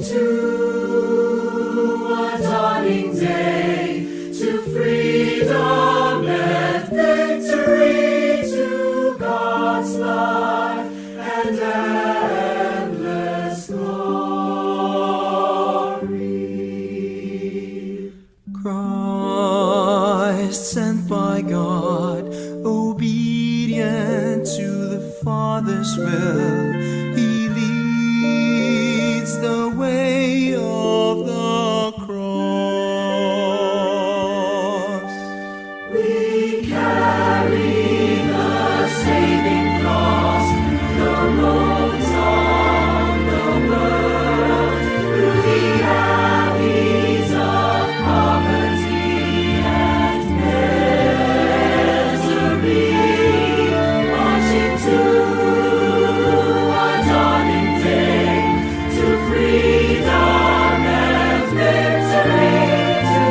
to a dawning day, to freedom and victory, to God's life and endless glory. Christ, sent by God, obedient to the Father's will, He leads the way of the cross. We carry the saving cross through the roads of the world, through the alleys of poverty and misery, marching to a dawning day, to freedom and victory, to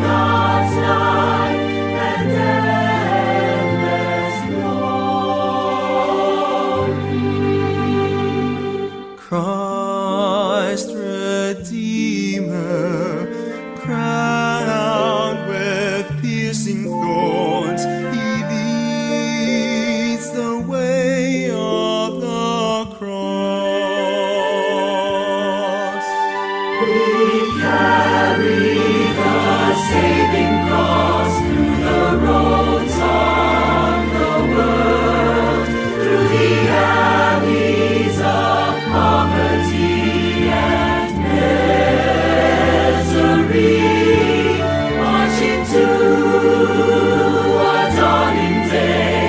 God's life and endless glory. Christ Redeemer, crowned with piercing thorns, He leads the way of the cross. We carry the saving cross through the roads of the world, through the alleys of poverty and misery, marching to a dawning day,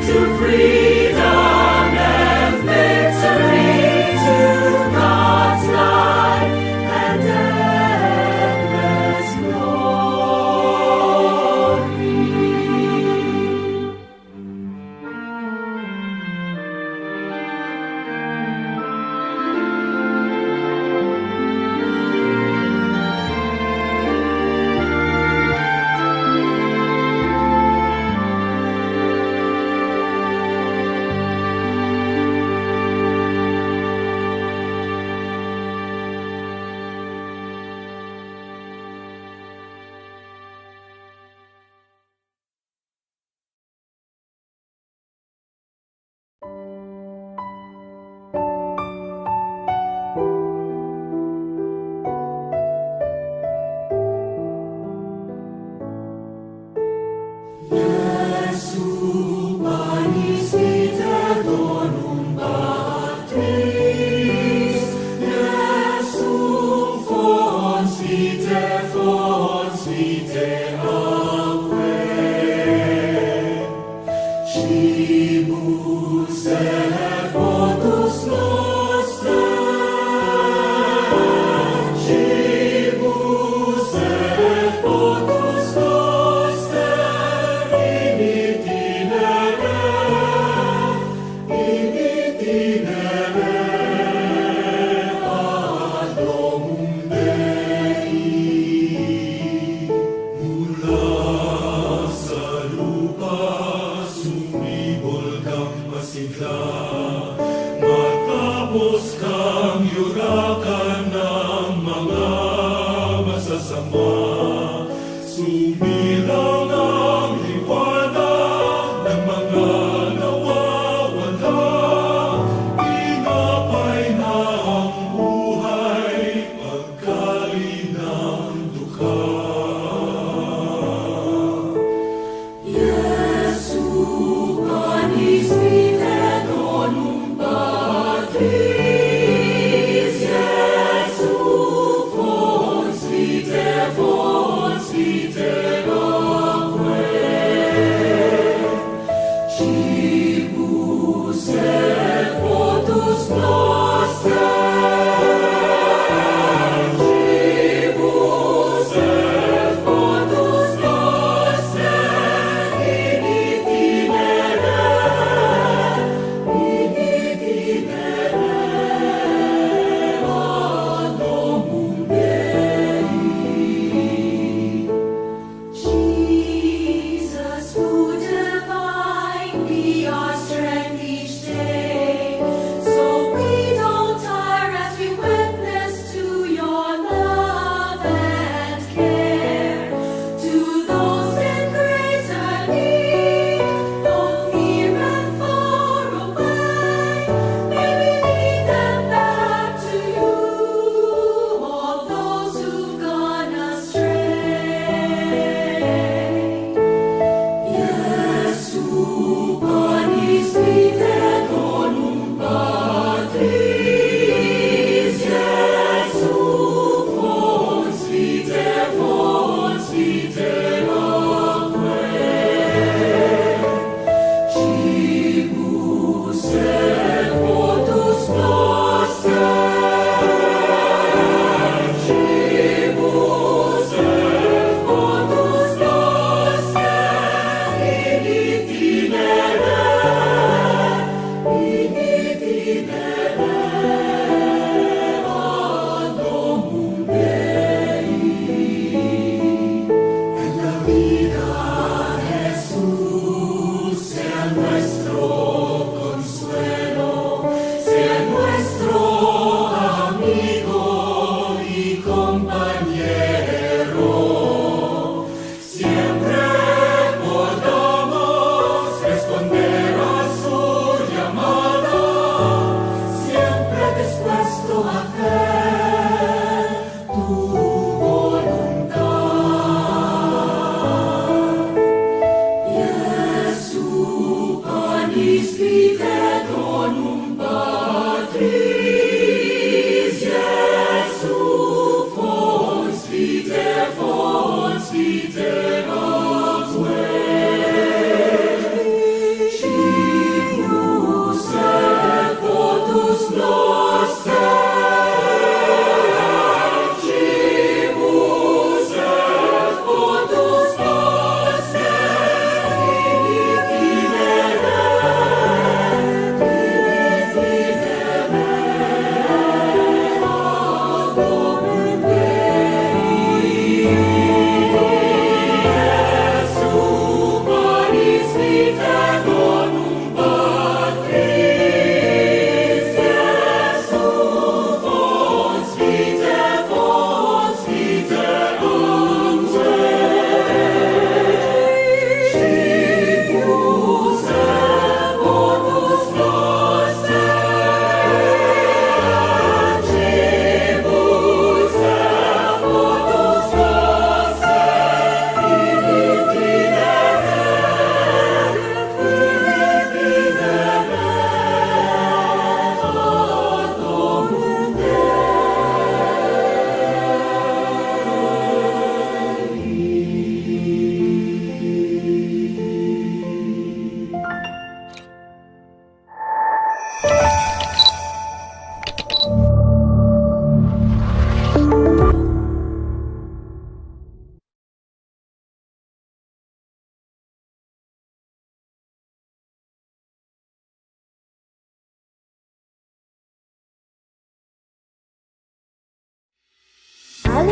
to freedom and victory, to God's life and endless glory. Jesu panis vitae donum Patris, Jesu fons vitae atque, cibus et potus noster, cibus et potus noster, in itinere ad domum Dei. Mula sa lupa sumibol kang masigla, matapos kang yurakan ng mga masasama, sumilang ang liwanag ng mga nawawala, inapay na ang buhay pagkain ng dukha. Jesu panis vitae donum Patris, Jesu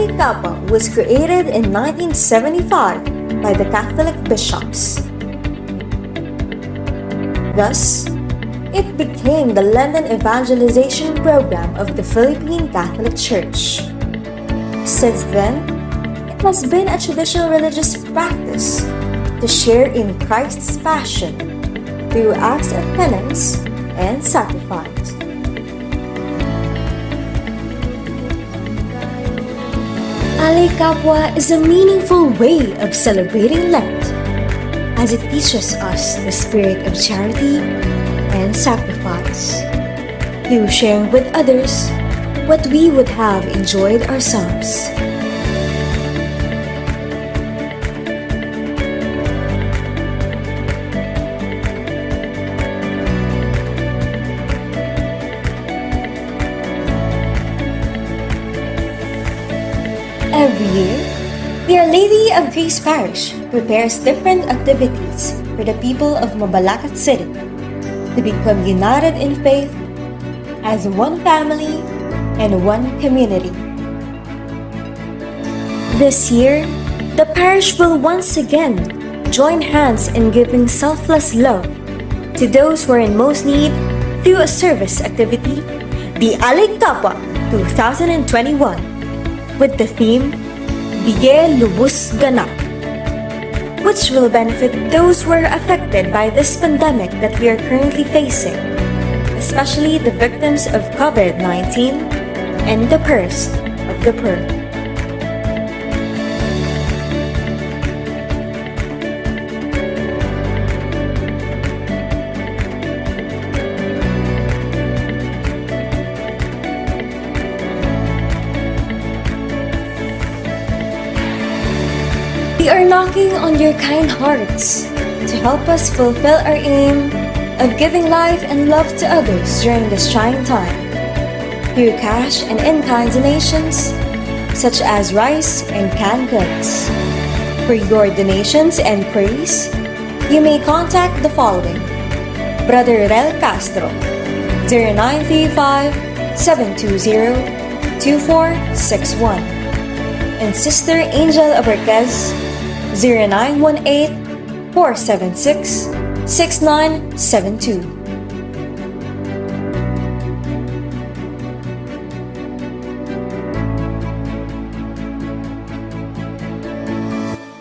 Ali Kappa was created in 1975 by the Catholic bishops. Thus, it became the London evangelization program of the Philippine Catholic Church. Since then, it has been a traditional religious practice to share in Christ's passion through acts of penance and sacrifice. Ali Kapwa is a meaningful way of celebrating Lent, as it teaches us the spirit of charity and sacrifice, through sharing with others what we would have enjoyed ourselves. Every year, the Our Lady of Grace Parish prepares different activities for the people of Mabalacat City to become united in faith as one family and one community. This year, the parish will once again join hands in giving selfless love to those who are in most need through a service activity, the Ali Kapwa 2021, with the theme Bigay Lubos Ganap, which will benefit those who are affected by this pandemic that we are currently facing, especially the victims of COVID-19 and the poorest of the poor. We are knocking on your kind hearts to help us fulfill our aim of giving life and love to others during this trying time through cash and in-kind donations such as rice and canned goods. For your donations and queries, you may contact the following: Brother Rel Castro, 0935-720-2461, and Sister Angel Abarquez, 0918-476-6972.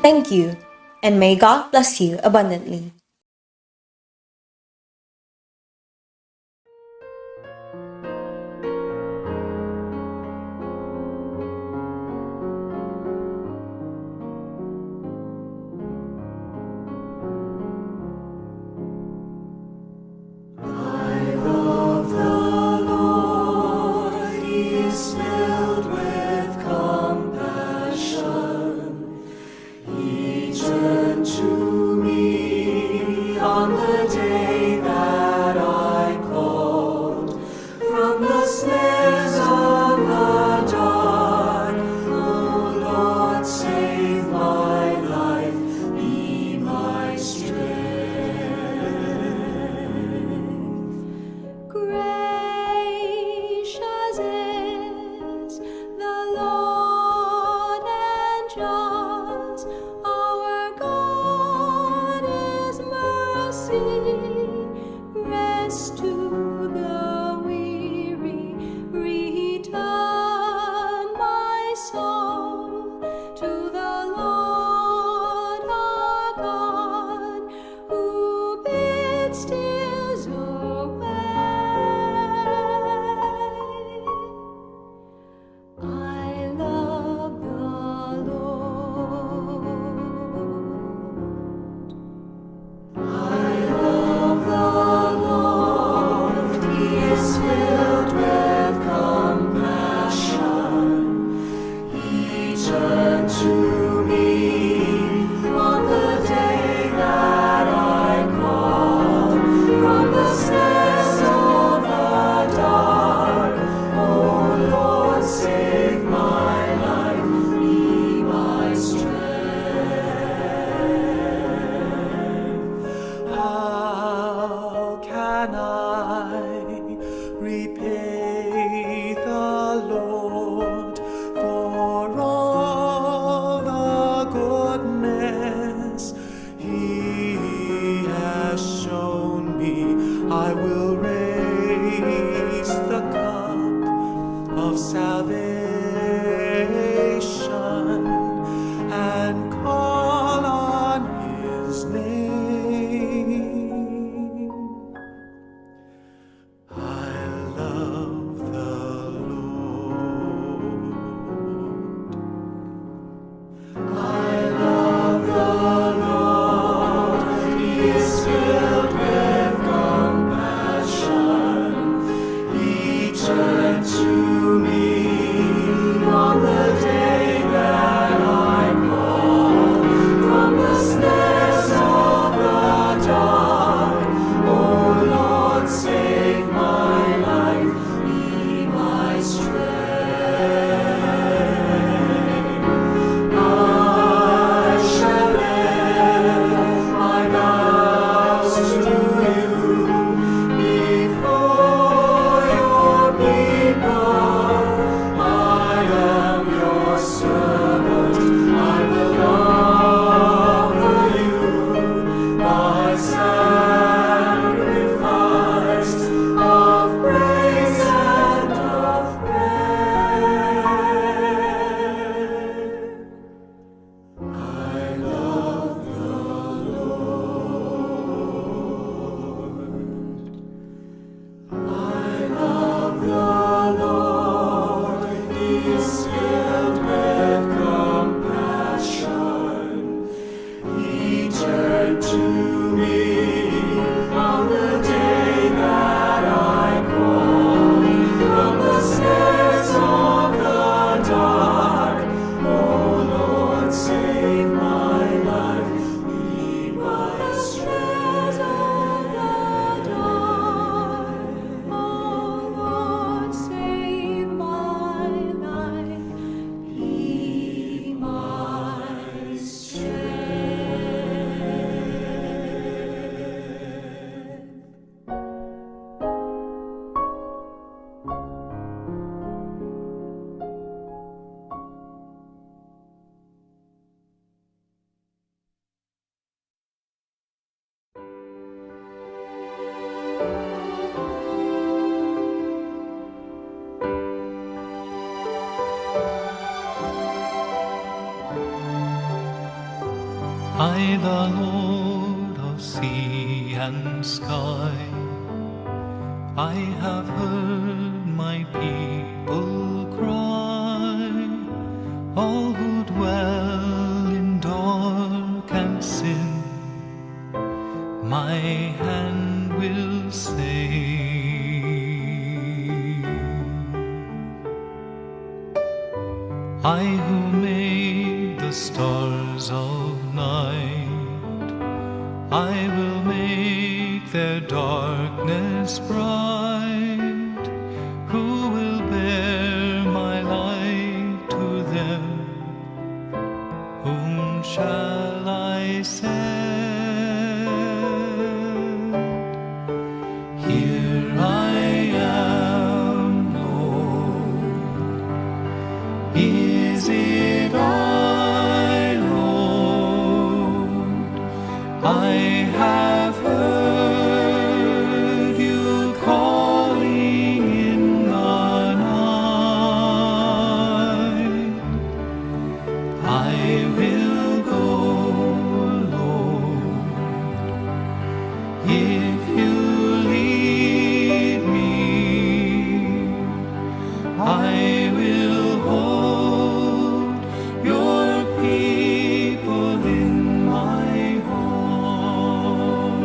Thank you, and may God bless you abundantly. Repay the Lord for all I will raise the cup of salvation and call on His name. I love the Lord. I love the Lord. He is filled with compassion. He turned to me on the day that I called from the snares of the dark. Oh Lord, save my life, be my strength. I shall live my vows to you before your people. I am your servant. I will offer you my sacrifice of praise and of prayer. I love the Lord. I love the Lord. He is filled with compassion. He turned to me on the day that I called from the snares of the dark. Oh Lord, save my life, be my strength. Oh Lord, save my life, be my strength. I, the Lord of sea and sky, I have heard my people cry, all who dwell in dark and sin, my hand will save. I who made the stars of night, I will make their darkness bright. Who will bear my light to them? Whom shall I send? Here I am, Lord. Is it I, Lord? I have heard you calling in the night. I will go, Lord, if you lead me. I will hold your people in my heart.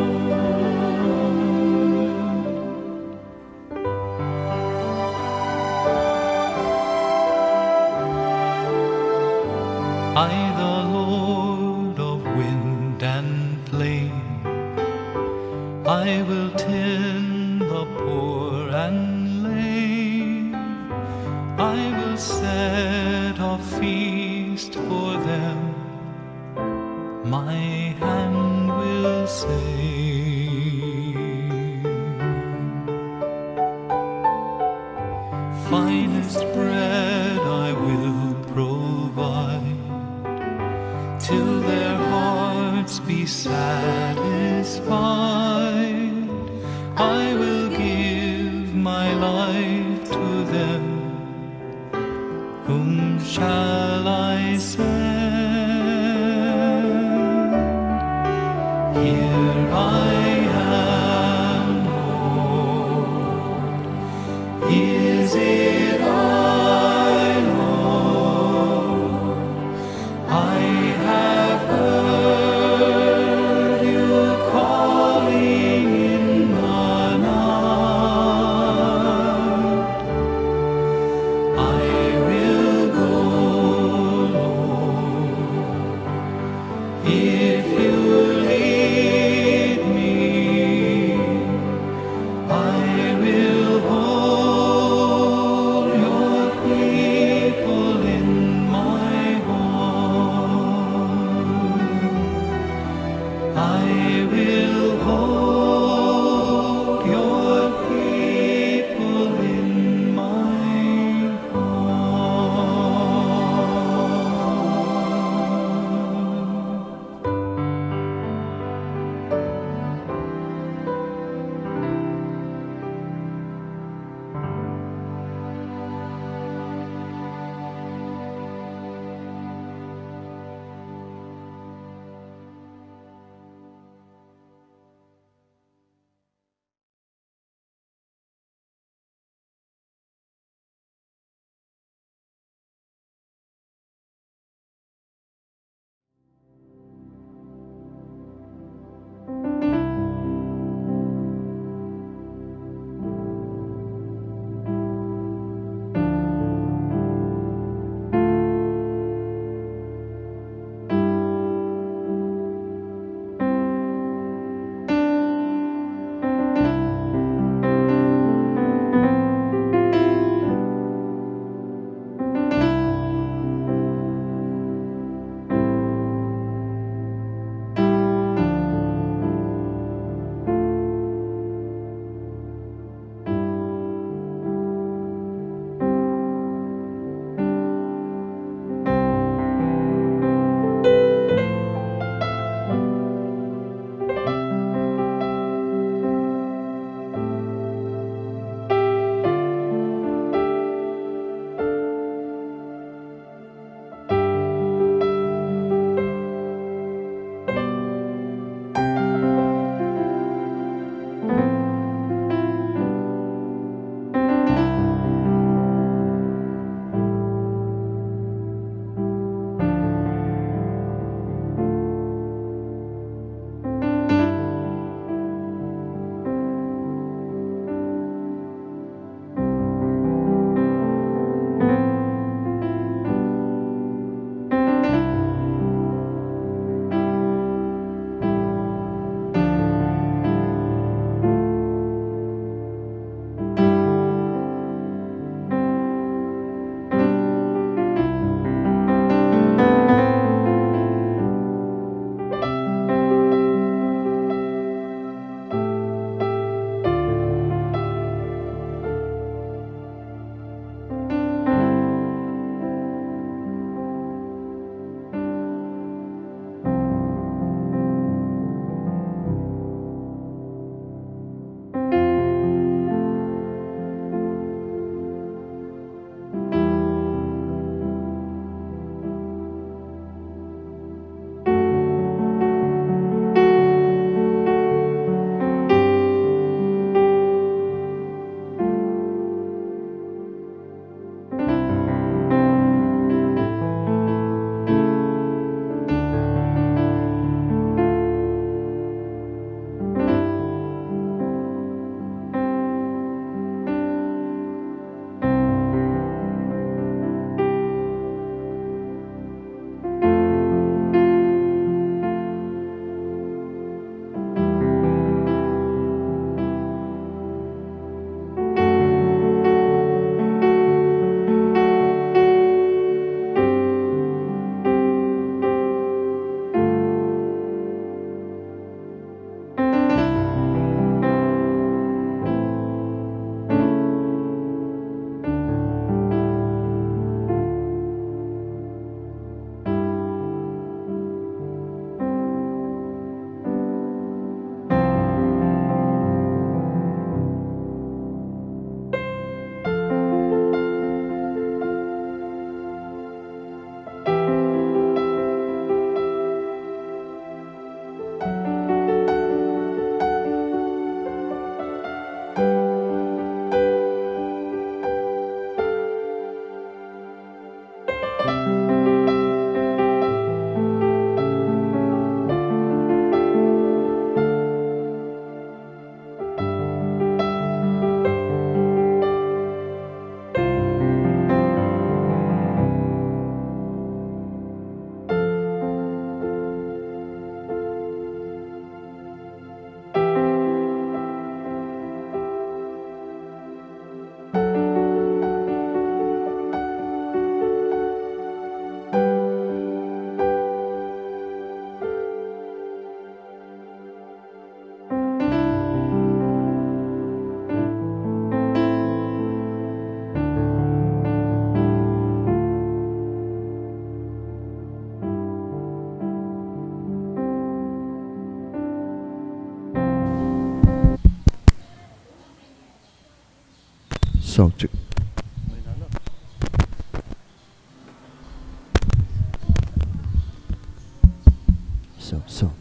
I, the Lord of wind and flame, I will tend the poor and lame. I will set a feast for them. My hand will save. Finest bread I will provide, till their hearts be satisfied. I will give my life to them. Whom shall I send? Here I am, Lord. Is it I, Lord? I have heard you calling in the night. I will go, Lord. Sound check. So.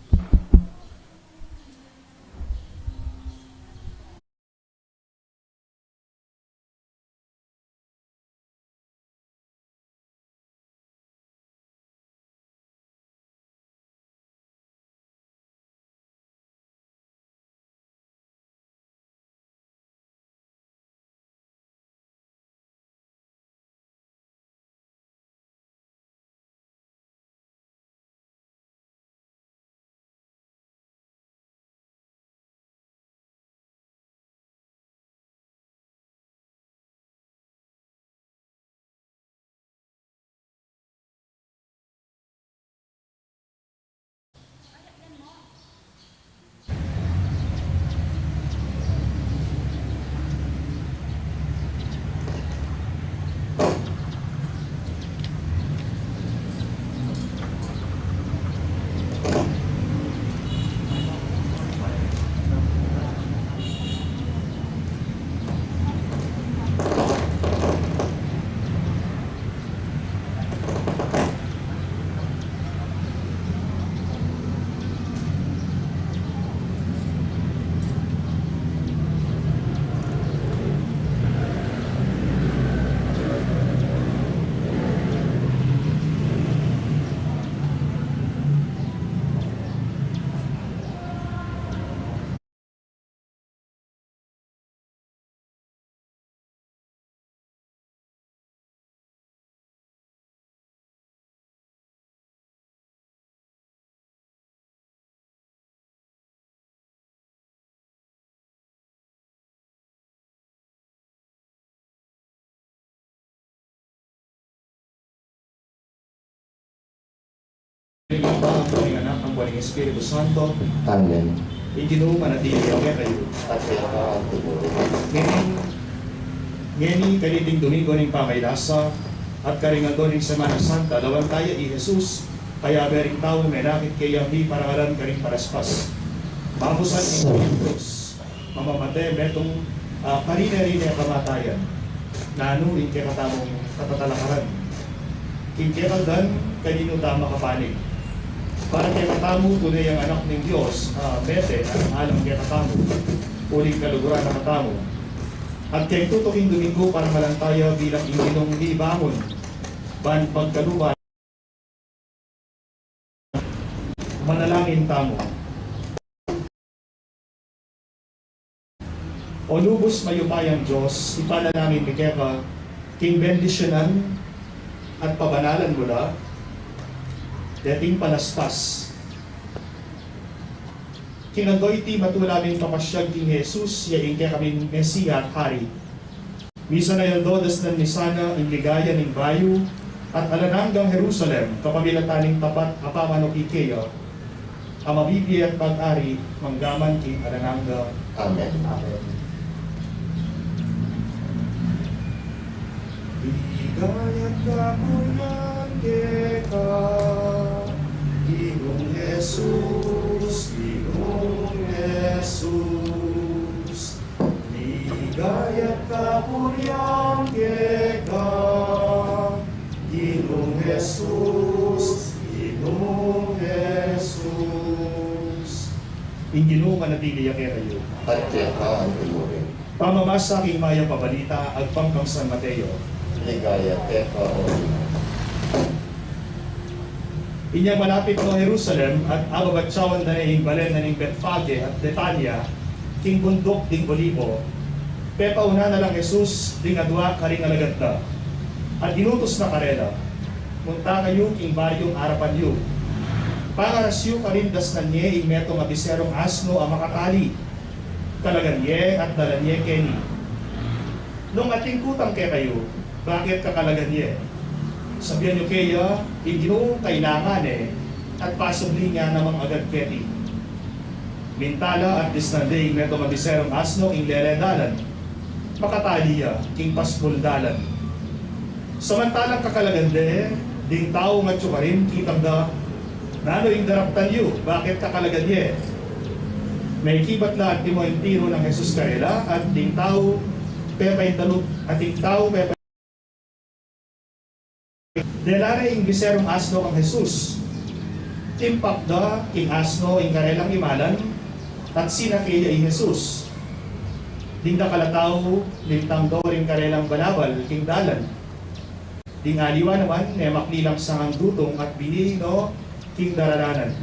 Ang Panginoon Anak, ang Buwan ng Espiritu Santo, Amen. itinong manatili ang kayo. At ang tumuloy. Ngeni kaniting Domingo ng Pamaylasa at karingado ng Semana Santa, lawan tayo i Jesus, kaya bering tao menakit kay Yahweh para alam karing paraspas. Mamusan ng Diyos, mamamatay metong karina-rina kamatayan, na anuin kay katamong katatalakaran. Kinkekaldan, kanino tama kapanig. Para kay katamo, tunay ang anak ng Diyos, mete, ang alam kay katamo, uling kaluguran na katamo. At kay tutuking Domingo para malantaya bilang inginong libangon, ban pagkaluban, manalangin tamo. O lubos mayupayang Diyos, ipanalangin ni Keka, king bendisyonan at pabanalan mula, dating palaspas. Kinandoy ti matulamin papasyag king Jesus, yaing kaya kaming Mesiya at Hari. Misa na yaldodas ng misana ang ligaya ng bayo, at alananggang Jerusalem, kapamilataning tapat apamano kikeya, ang mabibili at pag-ari, manggaman king alanangga. Amen. Amen. Ligaya ka kuyan keka, Ginoong Jesus, Ginoong Jesus. Ligaya ka kuyan keka, Ginoong Jesus, Ginoong Jesus. Inginoong manatili kayo. At ang tumuloy. Pamamasa aking maya pabalita, agpangkang San Mateo. Ligaya teka o Inyang malapit no Jerusalem at ababatsawan na ning balen na ning Betfage at Betania, king bundok ding Olivo, pepauna na lang Jesus ding adwa karing alagad na. At inutos na karela, munta kayo king baryong arapan yu. Pangarasyo karindas na niye ing metong abiserong asno ang makatali, kalaganye at dalanye keni. Nung ating kutang kay kayo, bakit kakalaganye? Sabihan nyo kaya, Ginoo kailangan at possibly nga namang agad keti. Mintala at disnanday metong abiserong asno ing leredalan, makataliya king paspuldalan. Samantalang kakalagande, ding tao nga tsukarin kitang da, nano ing daraptan yu, bakit kakalaganye? May kibat lahat di mo yung tiro ng Jesus karela at ding tao pepay talog ating tao, pepay delare ing biserong asno kang Jesus. Timpak da king asno ing karelang imalan at sinakaya ing Jesus. Dingda kalataw lintang do ring karelang balabal king dalan. Ding aliwa naman ne maklilang sangang dutong at binino king dararanan.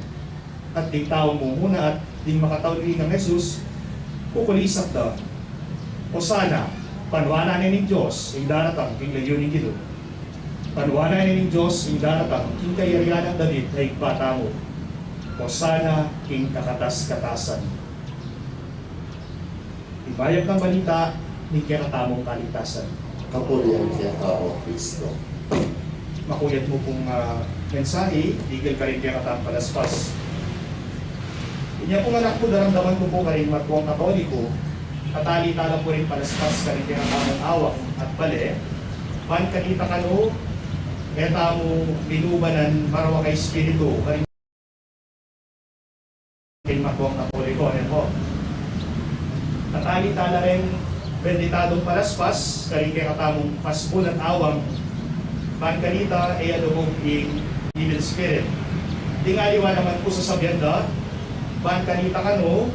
At ding tao mo muna at ding makataw rin ng Jesus kukulisap da. O sana panwana ni Diyos ing daratang king lagyo ni Gido. Panwana ni Diyos ing daratang king kayarian ng David ay bata mo. O sana king kakatas-katasan. Ibayag ng balita ni kinatamong kaligtasan. Kapurihan kaya tao, Kristo. Makuyat mo pong mensahe, legal ka rin kinatamong palaspas. Inya pong anak po, daramdaman ko po ka rin matwang katoliko, katali-tala po rin palaspas ka rin kinatamong awak at bale, pan kanita ka no, meta mo binubanan marawa kay Espiritu, ka rin matwang katoliko, ano po? Natali-tala rin benditadong palaspas, karing kaya katamong pasbol at awang, pangkanita ay alubog in evil spirit. Tingaliwa naman po sa sabyenda, pangkanita kano,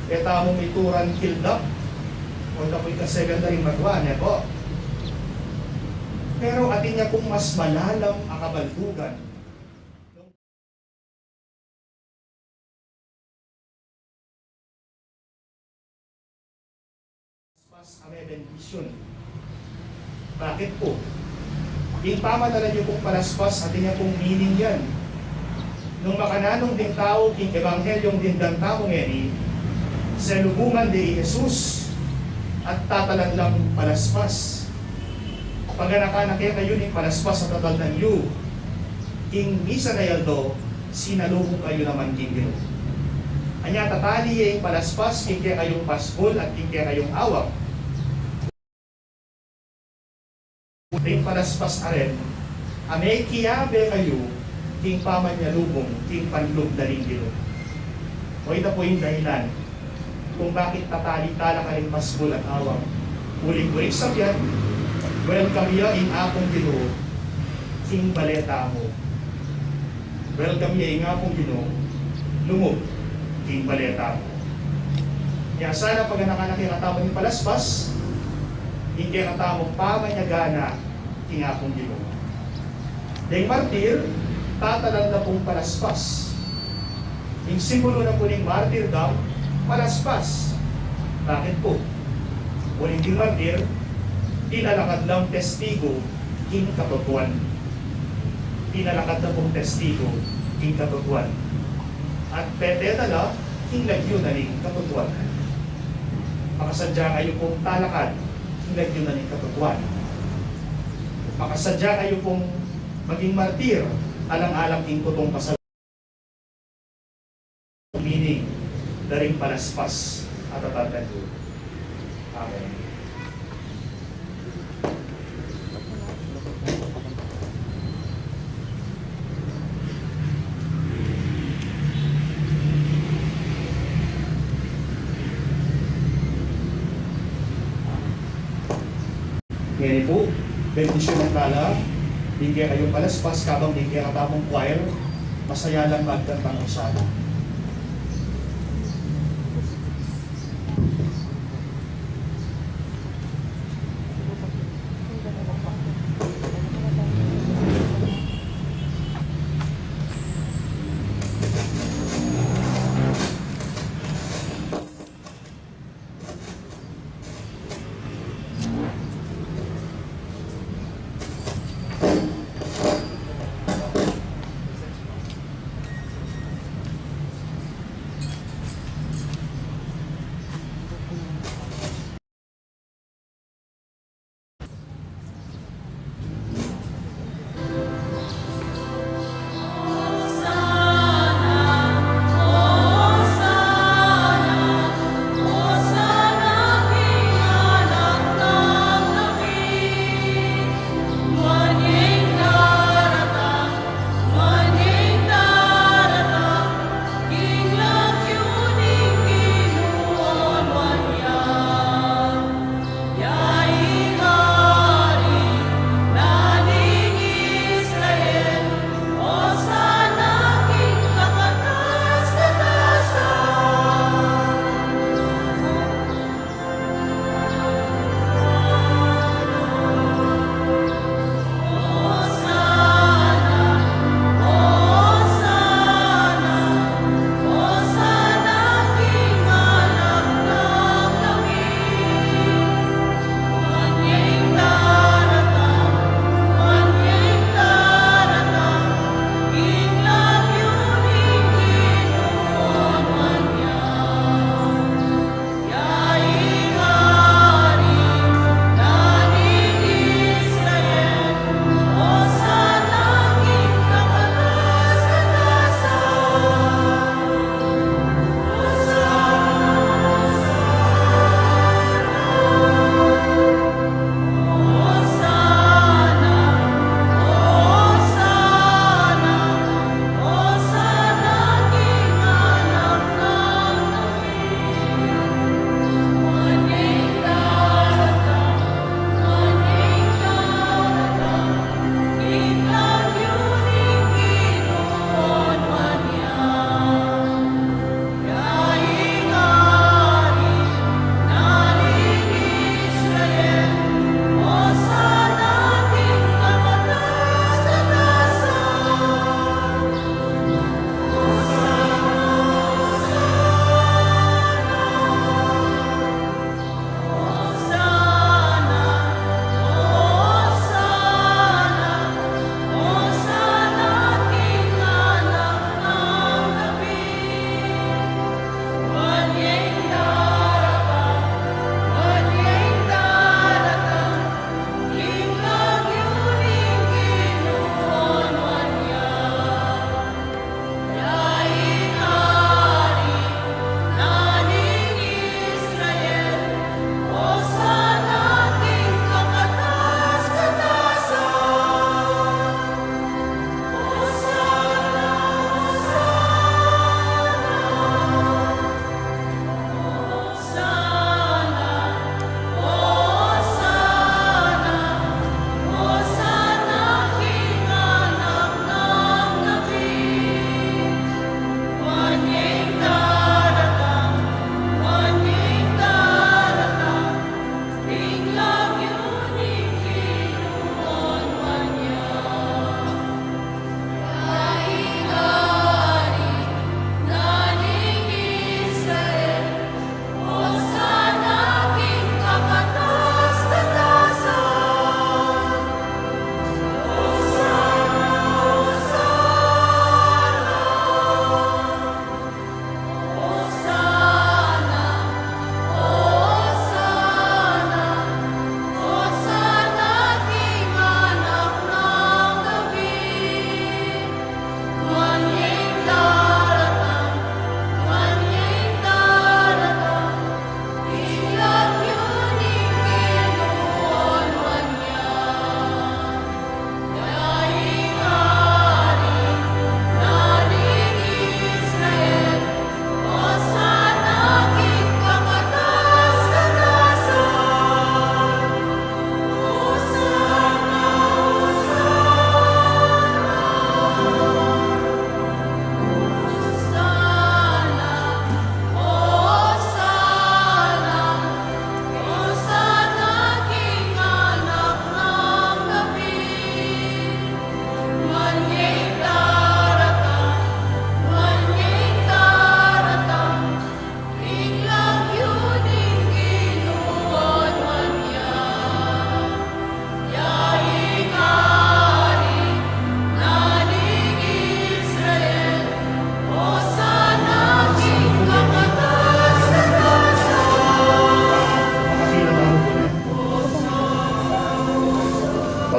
kaya tamong ituran kildak, o tapoy kaseganda rin magwa, niya po. Pero atin niya kung mas malalam ang kabaldugan, ame bendition. Bakit po? Yung pamadala niyo pong palaspas, atin niya pong meaning yan. Nung makananong ding tao, king ebanghelyong dindang tao ngeni, sa lubungan di Jesus, at tatalan lang palaspas. Paganakan kaya kayo ni palaspas sa tatal ng yu, king misa na yaldo, sinalubong kayo naman king gino. Anya tatali yung palaspas, king kaya kayong pasbol at king kaya kayong awak. Ring palaspas aren, amay kiyabe kayo, king pamanyalubong, king panlog na rin gino. O ito po yung dahilan kung bakit tatali-tala ka rin pasbol at awak. Uling-uling sabyan, welcome ya in akong gino, king baleta mo. Welcome ya in akong gino, lumog, king baleta mo. Kaya sana pag anak-anak yung katamo ng palaspas, hindi katamo pamanyagana king akong gino. Dahil martir, tatalan na pong palaspas. Yung simbolo na po ng martyrdom, palaspas. Bakit po? Uling din martir, tinalakad lang testigo, king katotohan. Tinalakad na pong testigo, king katotohan. At petedala, king lagyo na rin katotohan. Makasadya kayo pong talakad, king lagyo na rin katotohan. Makasadya kayo pong maging martir, alang-alang king kutong pasal. Meaning, daring palaspas at atatan ko. Amen. Ngayon po, bendisyon ng kala, bigyan kayong palaspas, kabang bigyan katamong choir, masaya lang magkantang usada.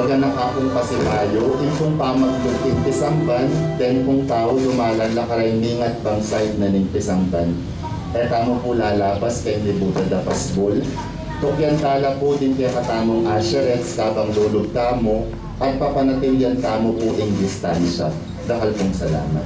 ganakakong pasipayo, impong pamaglugtig pisamban, ten kung tao lumalan lakaray mingat bang side na ning pisamban. Tamo po lalabas kay libuta da pasbol. Tukyan tala po din kaya katamong asherets kabang lulog tamo at papanatilyan tamo po ing distansya. Dahil pong salamat.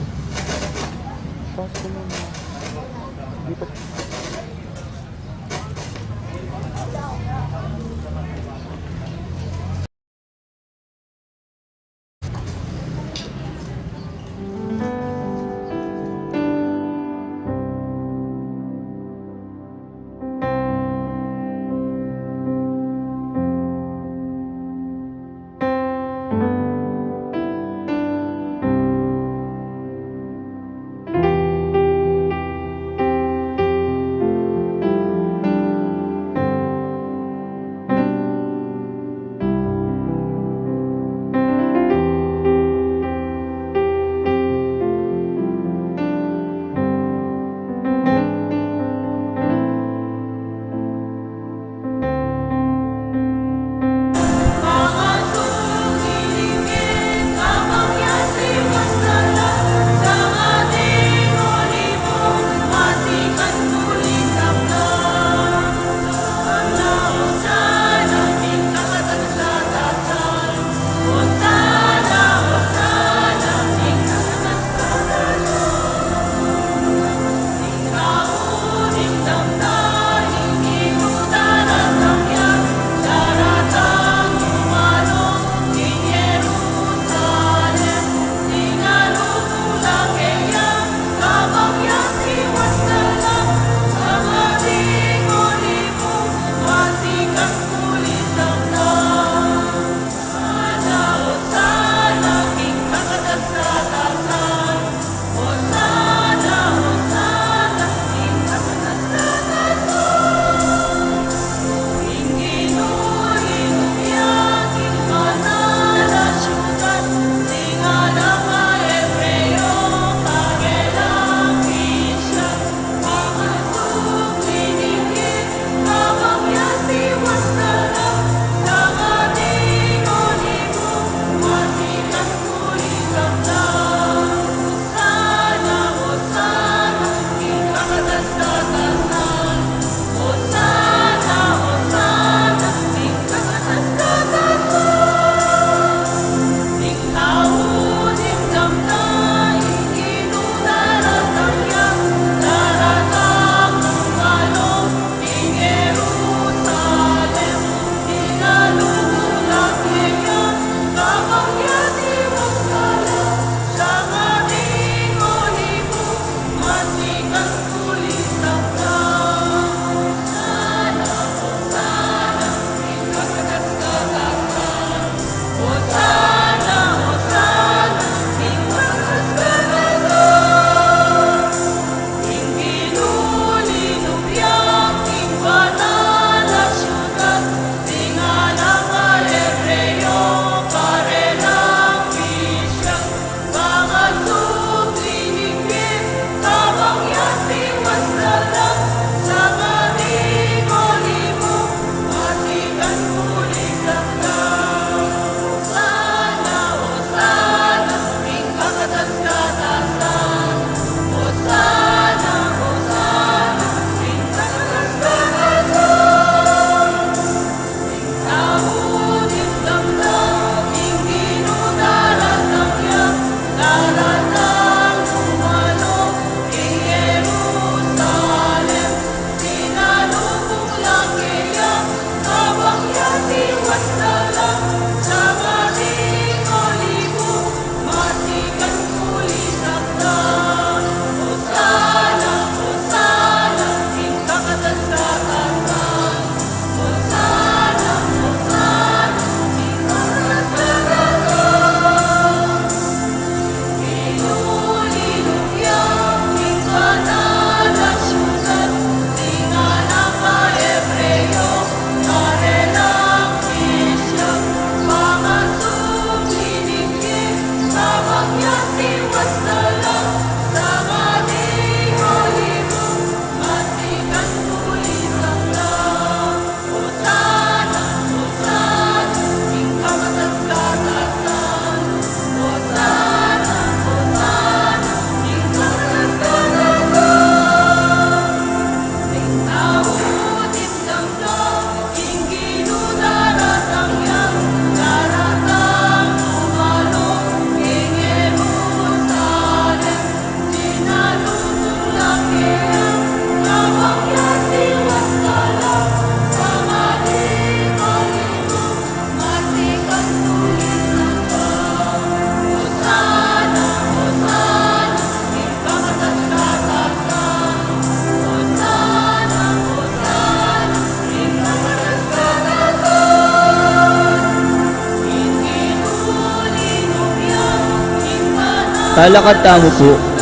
Talakanta mo po.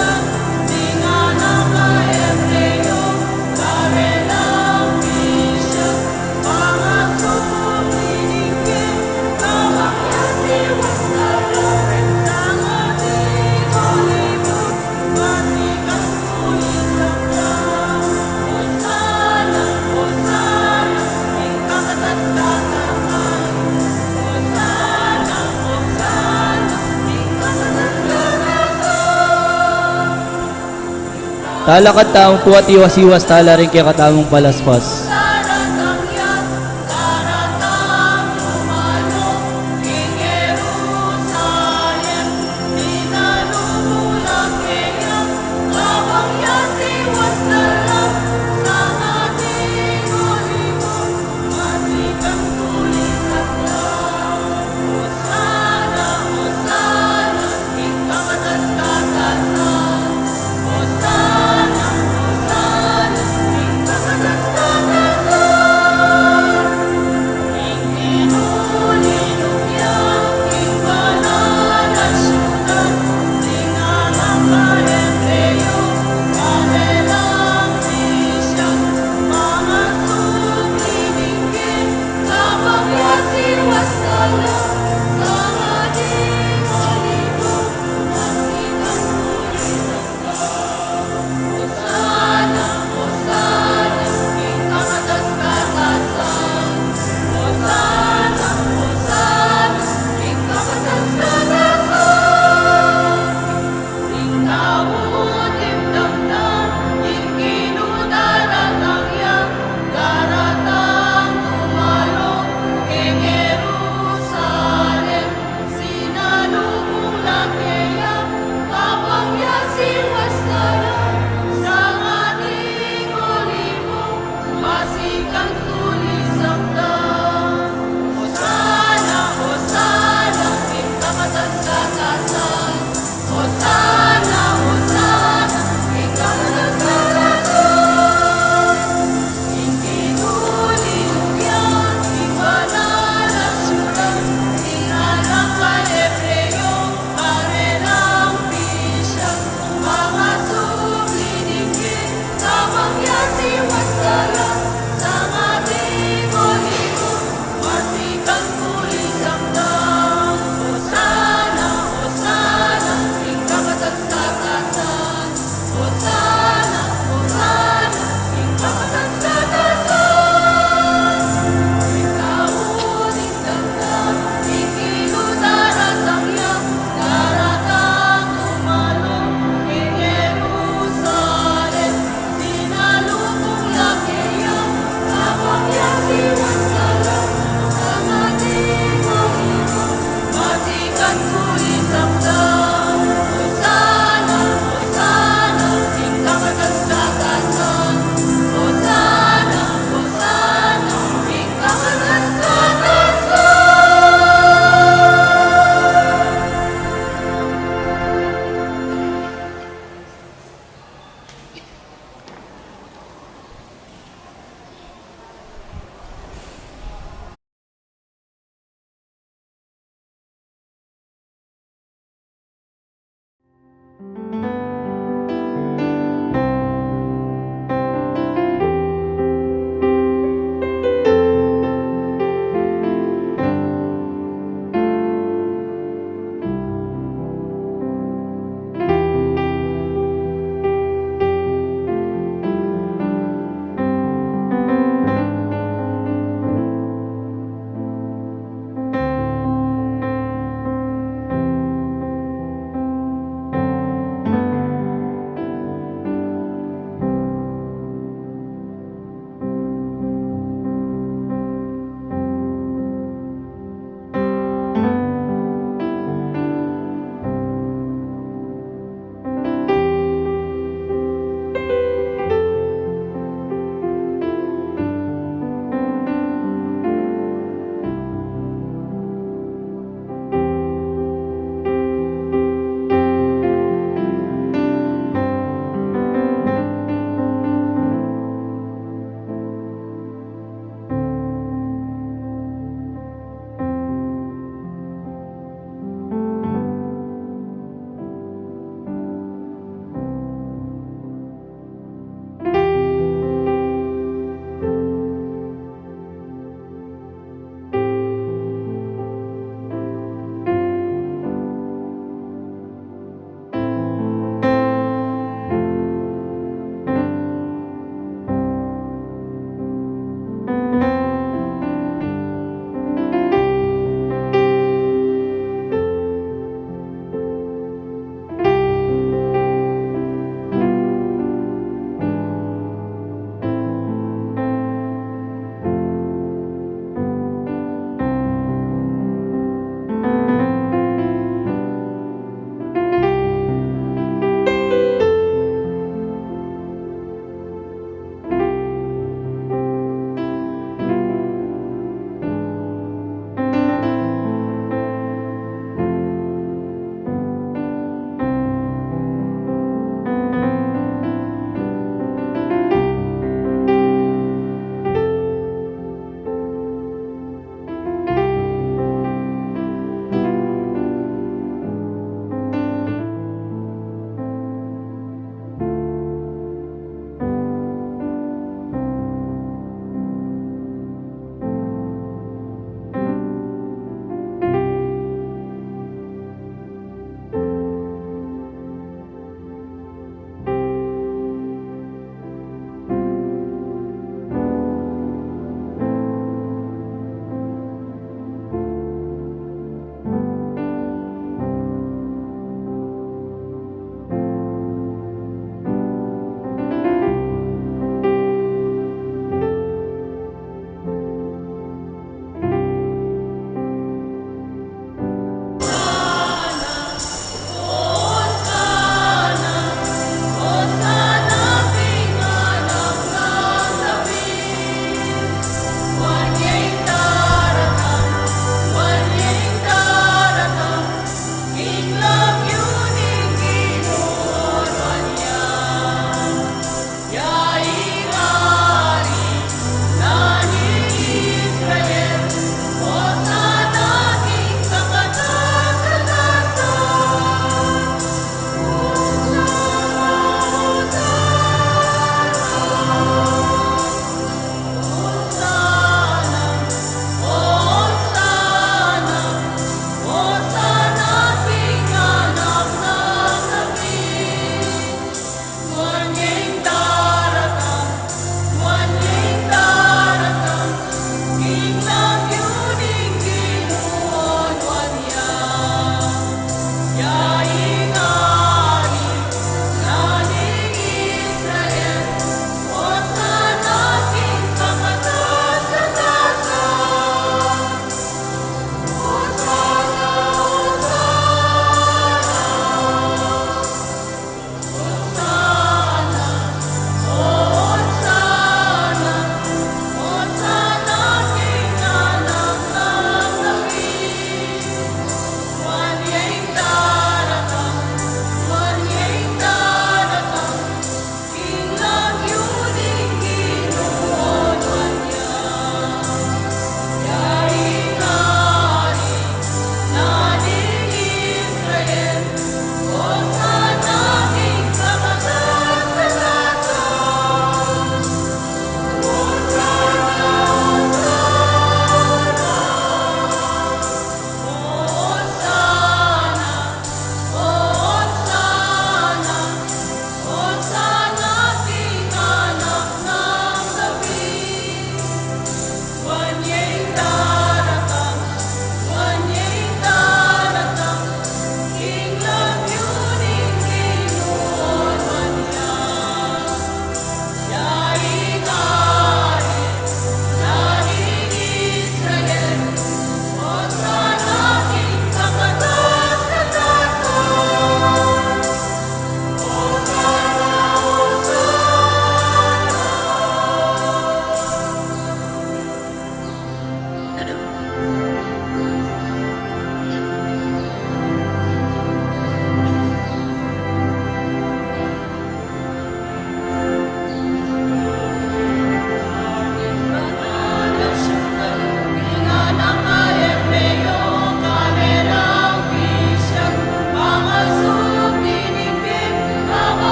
Talakanta mo po at iwas-iwas tala rin kaya katamong palaspas. Hosanna, Hosanna,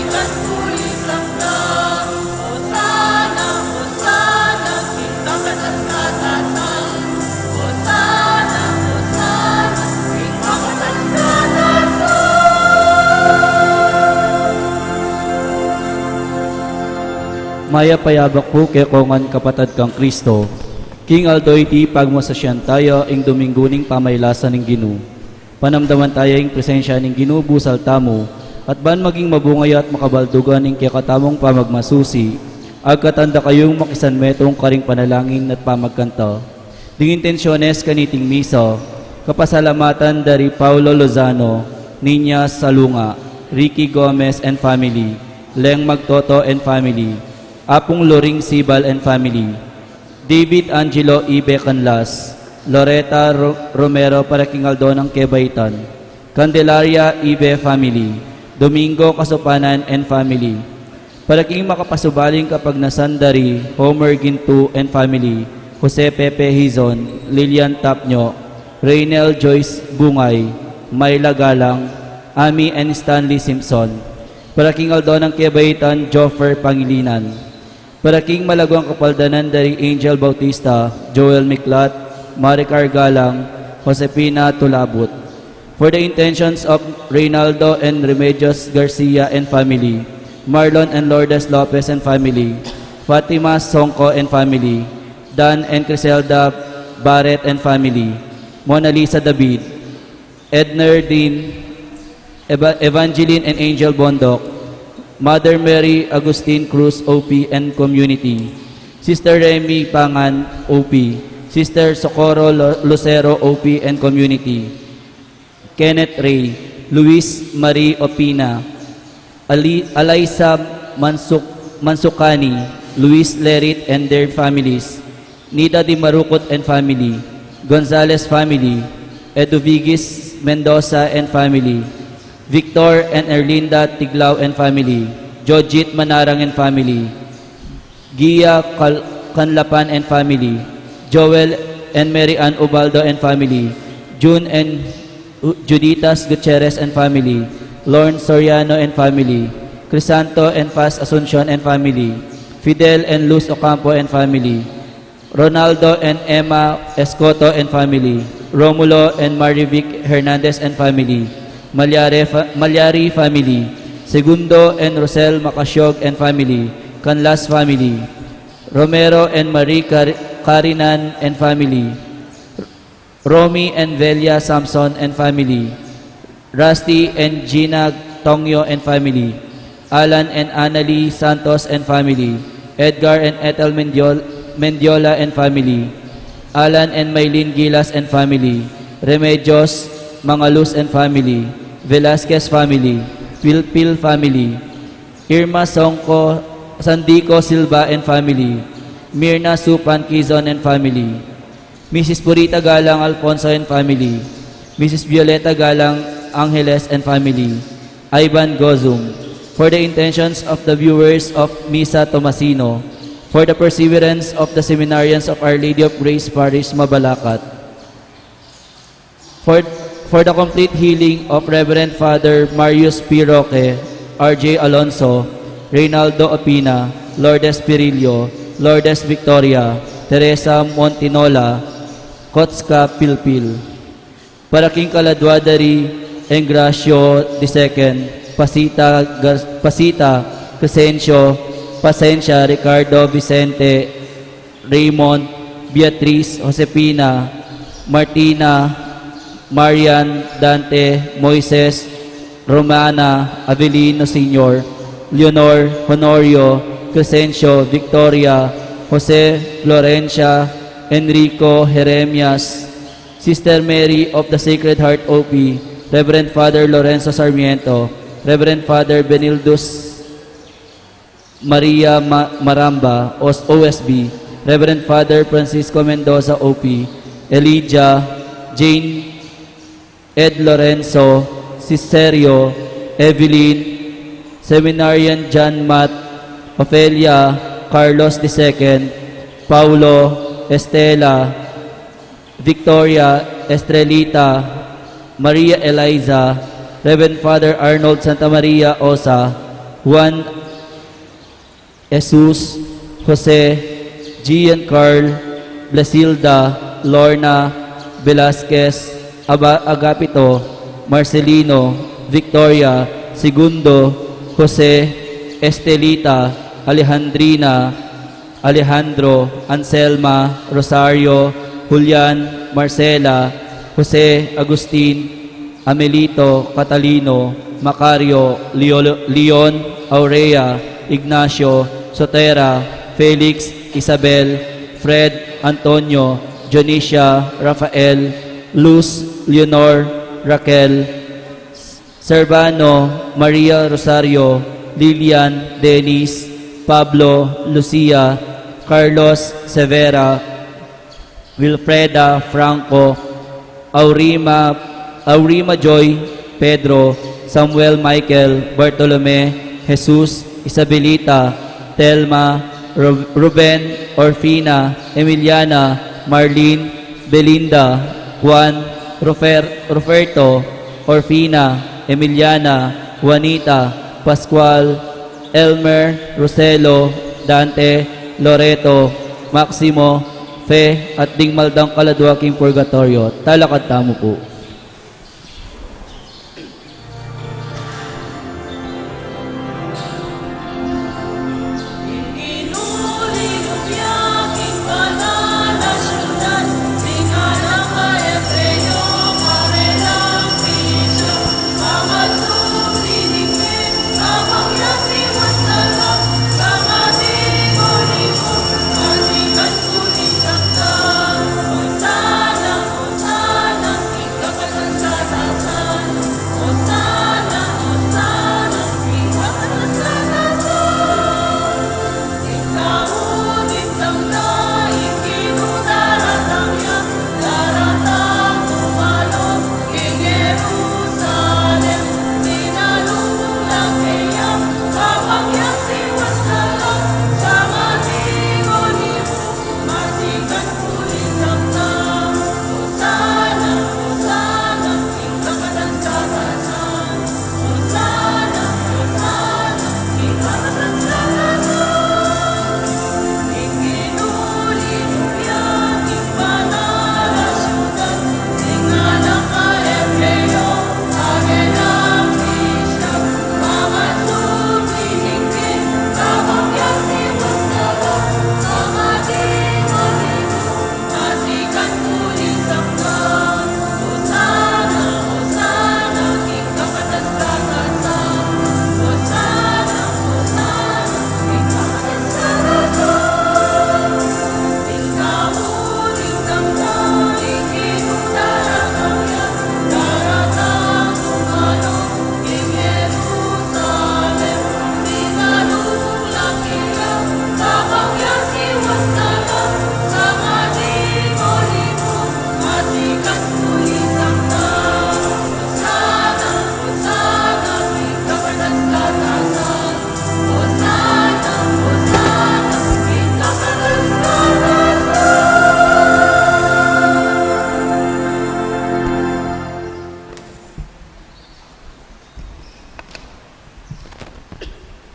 nagpulisang na. Hosana, Hosana, pinakataas-katasan. Hosana, Hosana, pinakataas-katasan. Maya payabak po kay kongan kapatad kang Kristo. King Aldoy ti pagmasasyan tayo ing domingguning pamaylasan ng Ginoo. Panamdaman tayo ing presensya ng Ginoo busal tamo, at ban maging mabungay at makabaldugan ing kakatamong pamagmasusi, agkatanda kayong makisanmetong karing panalangin at pamagkanta. Ding intensyones kaniting misa, kapasalamatan dari Paulo Lozano, Niña Salunga, Ricky Gomez and family, Leng Magtoto and family, Apong Loring Sibal and family, David Angelo Ibe Canlas, Loretta Romero para Kingaldo ng Quebaitan, Candelaria Ibe family, Domingo Kasopanan and family, para king makapasubaling kapag nasandari, Homer Gintu and family, Jose Pepe Hizon, Lilian Tapnyo, Reynel Joyce Bungay, Myla Galang, Amy and Stanley Simpson, para Kingaldo ng Quebaitan, Joffer Pangilinan, para king malagwang kapaldanan dari Angel Bautista, Joel Miklat, Maricar Galang, Josepina Tulabut. For the intentions of Reynaldo and Remedios Garcia and family, Marlon and Lourdes Lopez and family, Fatima Songko and family, Dan and Criselda Barrett and family, Mona Lisa David, Edner Dean, Evangeline and Angel Bondok, Mother Mary Agustin Cruz OP and community, Sister Remy Pangan OP, Sister Socorro Lucero OP and community, Kenneth Ray, Luis Marie Opina, Alaysa Mansukani, Luis Lerit and their families, Nida Di Marukot and family, Gonzalez family, Eduvigis Mendoza and family, Victor and Erlinda Tiglao and family, Jojit Manarang and family, Gia Kanlapan and family, Joel and Mary Ann Ubaldo and family, June and Juditas Gutierrez and family, Lorne Soriano and family, Crisanto and Paz Asuncion and family, Fidel and Luz Ocampo and family, Ronaldo and Emma Escoto and family, Romulo and Marivic Hernandez and family, Malyari family, Segundo and Rosel Macasyog and family, Canlas family, Romero and Marie Carinan and family, Romy and Velia Samson and family, Rusty and Gina Tongyo and family, Alan and Annalie Santos and family, Edgar and Ethel Mendiola and family, Alan and Maylin Gilas and family, Remedios Mangalus and family, Velasquez family, Pilpil family, Irma Songko, Sandico Silva and family, Mirna Supan Quizon and family, Mrs. Purita Galang Alfonso and family, Mrs. Violeta Galang Angeles and family, Ivan Gozum. For the intentions of the viewers of Misa Tomasino, for the perseverance of the seminarians of Our Lady of Grace Parish, Mabalacat, for the complete healing of Reverend Father Marius P. Roque, R.J. Alonso, Reynaldo Opina, Lourdes Pirillo, Lourdes Victoria, Teresa Montinola, Kotska Pilpil. Para king Kaladwadari, Engracio II, Pasita, Crescencio, Pasencia, Ricardo Vicente, Raymond, Beatriz, Josepina, Martina, Marian, Dante, Moises, Romana, Avelino Sr., Leonor, Honorio, Crescencio, Victoria, Jose, Florencia, Enrico, Jeremias, Sister Mary of the Sacred Heart OP, Reverend Father Lorenzo Sarmiento, Reverend Father Benildus Maria Maramba, OSB, Reverend Father Francisco Mendoza OP, Elijah, Jane, Ed Lorenzo, Cicerio, Evelyn, Seminarian John Matt, Ofelia, Carlos II, Paulo, Estela, Victoria, Estrelita, Maria Eliza, Reverend Father Arnold Santa Maria Osa, Juan Jesus, Jose, Gian Carl, Blasilda, Lorna, Velasquez, Agapito, Marcelino, Victoria, Segundo, Jose, Estelita, Alejandrina, Alejandro, Anselma, Rosario, Julian, Marcela, Jose, Agustin, Amelito, Catalino, Macario, Leon, Aurea, Ignacio, Sotera, Felix, Isabel, Fred, Antonio, Jonicia, Rafael, Luz, Leonor, Raquel, Servano, Maria Rosario, Lilian, Dennis, Pablo, Lucia, Carlos, Severa, Wilfreda, Franco, Aurima Joy, Pedro, Samuel Michael, Bartolome, Jesus, Isabelita, Telma, Ruben, Orfina, Emiliana, Marlene, Belinda, Juan, Roberto, Orfina, Emiliana, Juanita, Pascual, Elmer, Roselo, Dante, Loreto, Maximo, Fe, at Dingmaldang Kaladwaking Purgatorio. Talakad tamo po.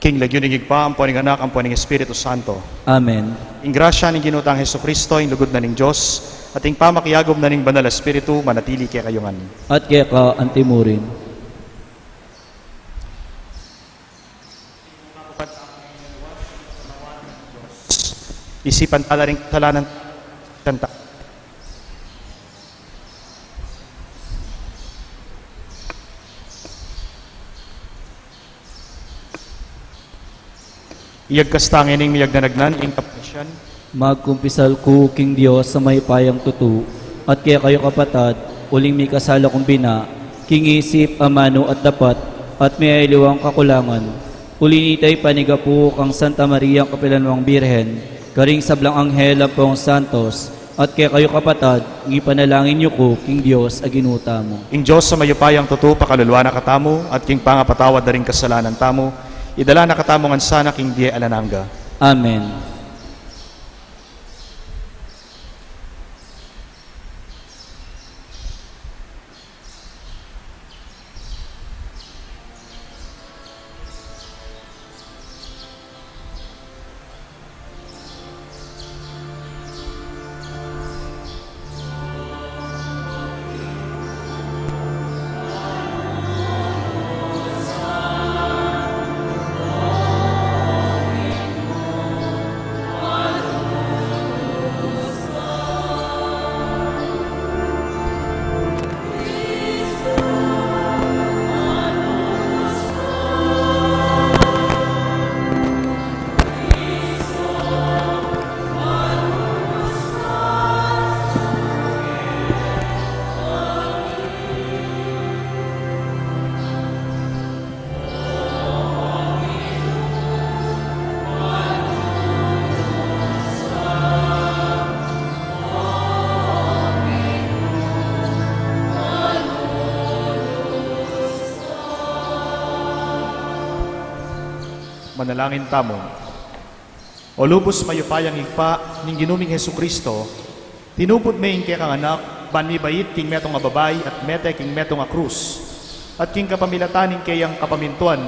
King lagyon ng igpa, ang puning anak, ang puning Espiritu Santo. Amen. Ing grasya ng ginutang Heso Kristo, ing lugod na ning Diyos, at ing pamakiyagom na ning Banal Espiritu, manatili kay kayungan. At kaya ka antimurin. Isipan tala ring talanan kanta. Iyag kastangin ing miyag nanagnan, ing kapasyan. Magkumpisal ko, King Diyos, sa may payang tutu, at kaya kayo kapatad, uling may kasala kong bina, King isip, amano at dapat, at may ailiwang kakulangan. Ulinitay paniga po kang Santa Maria, Kapilanwang Birhen, karing sablang anghel ang pong santos, at kaya kayo kapatad, ipanalangin niyo ko, King Diyos, aginuta mo. Ing Diyos sa mayupayang tutu, pakalulwa na katamo, at king pangapatawad na rin kasalanan tamo, idala na katamongan sana king die alananga. Amen. manalangin tamo. O lubos mayupayang igpa ning ginuming Hesu Kristo, tinupod may ing kang anak, banmi bayit king metong ababay at mete king metong a krus, at king kapamilatan ing kayang kapamintuan,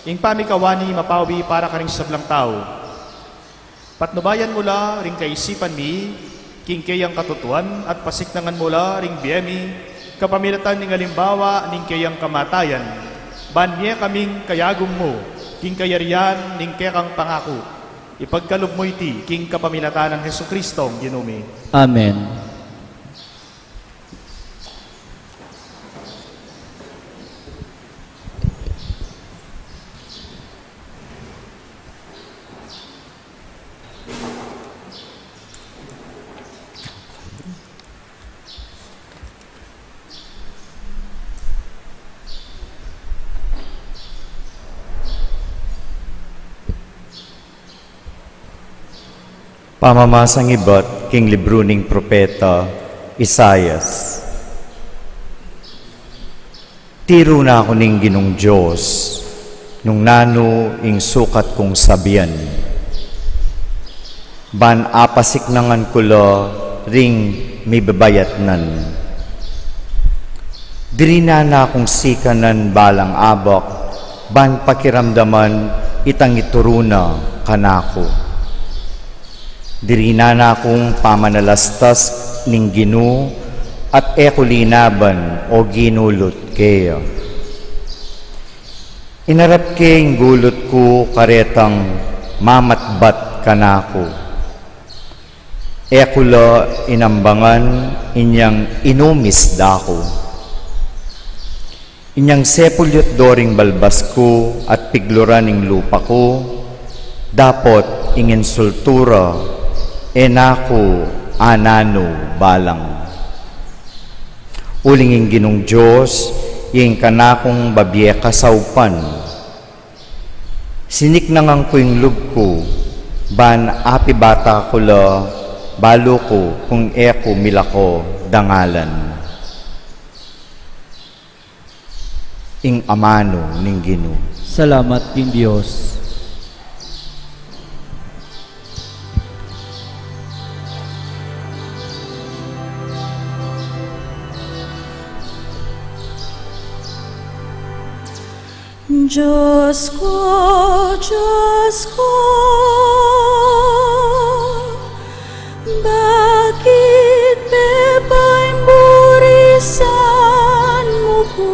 ing pamikawani mapawi para karing sablang tao. Patnubayan mula ring kaisipan mi, king kayang katutuan at pasiknangan mula ring biyemi, kapamilatan ning alimbawa ning kayang kamatayan, banmiya kaming kayagom mo, king kayarian ning kayang pangako. Ipagkalog mo iti, king kapamilatan ng Hesu Kristo ang ginumi. Amen. Pamamasang iba't king libro ning propeta Isayas. Tiro na ako ning Ginong Diyos, nung nano ing sukat kong sabiyan. Ban apasik nangan kula ring may babayat nan. Diri na akong sikanan balang abak, ban pakiramdaman itang ituruna kanako. Diri na akong pamanalastas ning Ginoo at ekulinaban o ginulot kaya. Inarap keng gulot ko karetang mamatbat kanako. Ekula inambangan inyang inumis dako. Inyang sepulyot doring balbas ko at pigluran ing lupa ko, dapot ingin sultura enako anano balang. Ulinging Ginong Diyos, yung kanakong babye kasaupan. Siniknangang ko yung lub ko, ban api bata ko la, balo ko kung eko milako dangalan. Ing amano ning Ginoo. Salamat king Dios. Diyos ko, bakit beba'y burisan mo ko?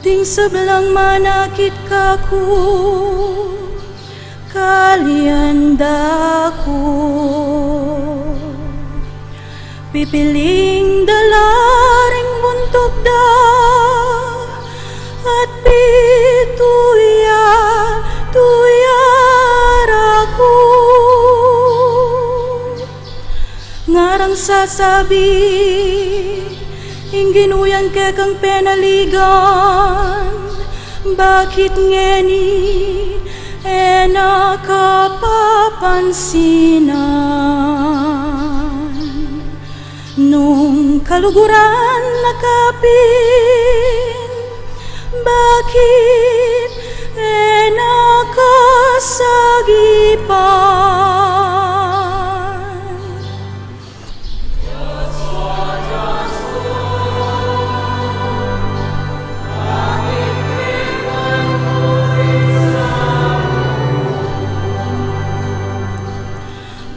Ting sablang manakit kaku, kalianda ko. Pipiling dalaring buntok da, at tuyara ko. Ngarang sasabi, ingginuyan ke kang penaligan, bakit ngeni nakapapansinan? Nung kaluguran nakapin, bakit nakasagipan?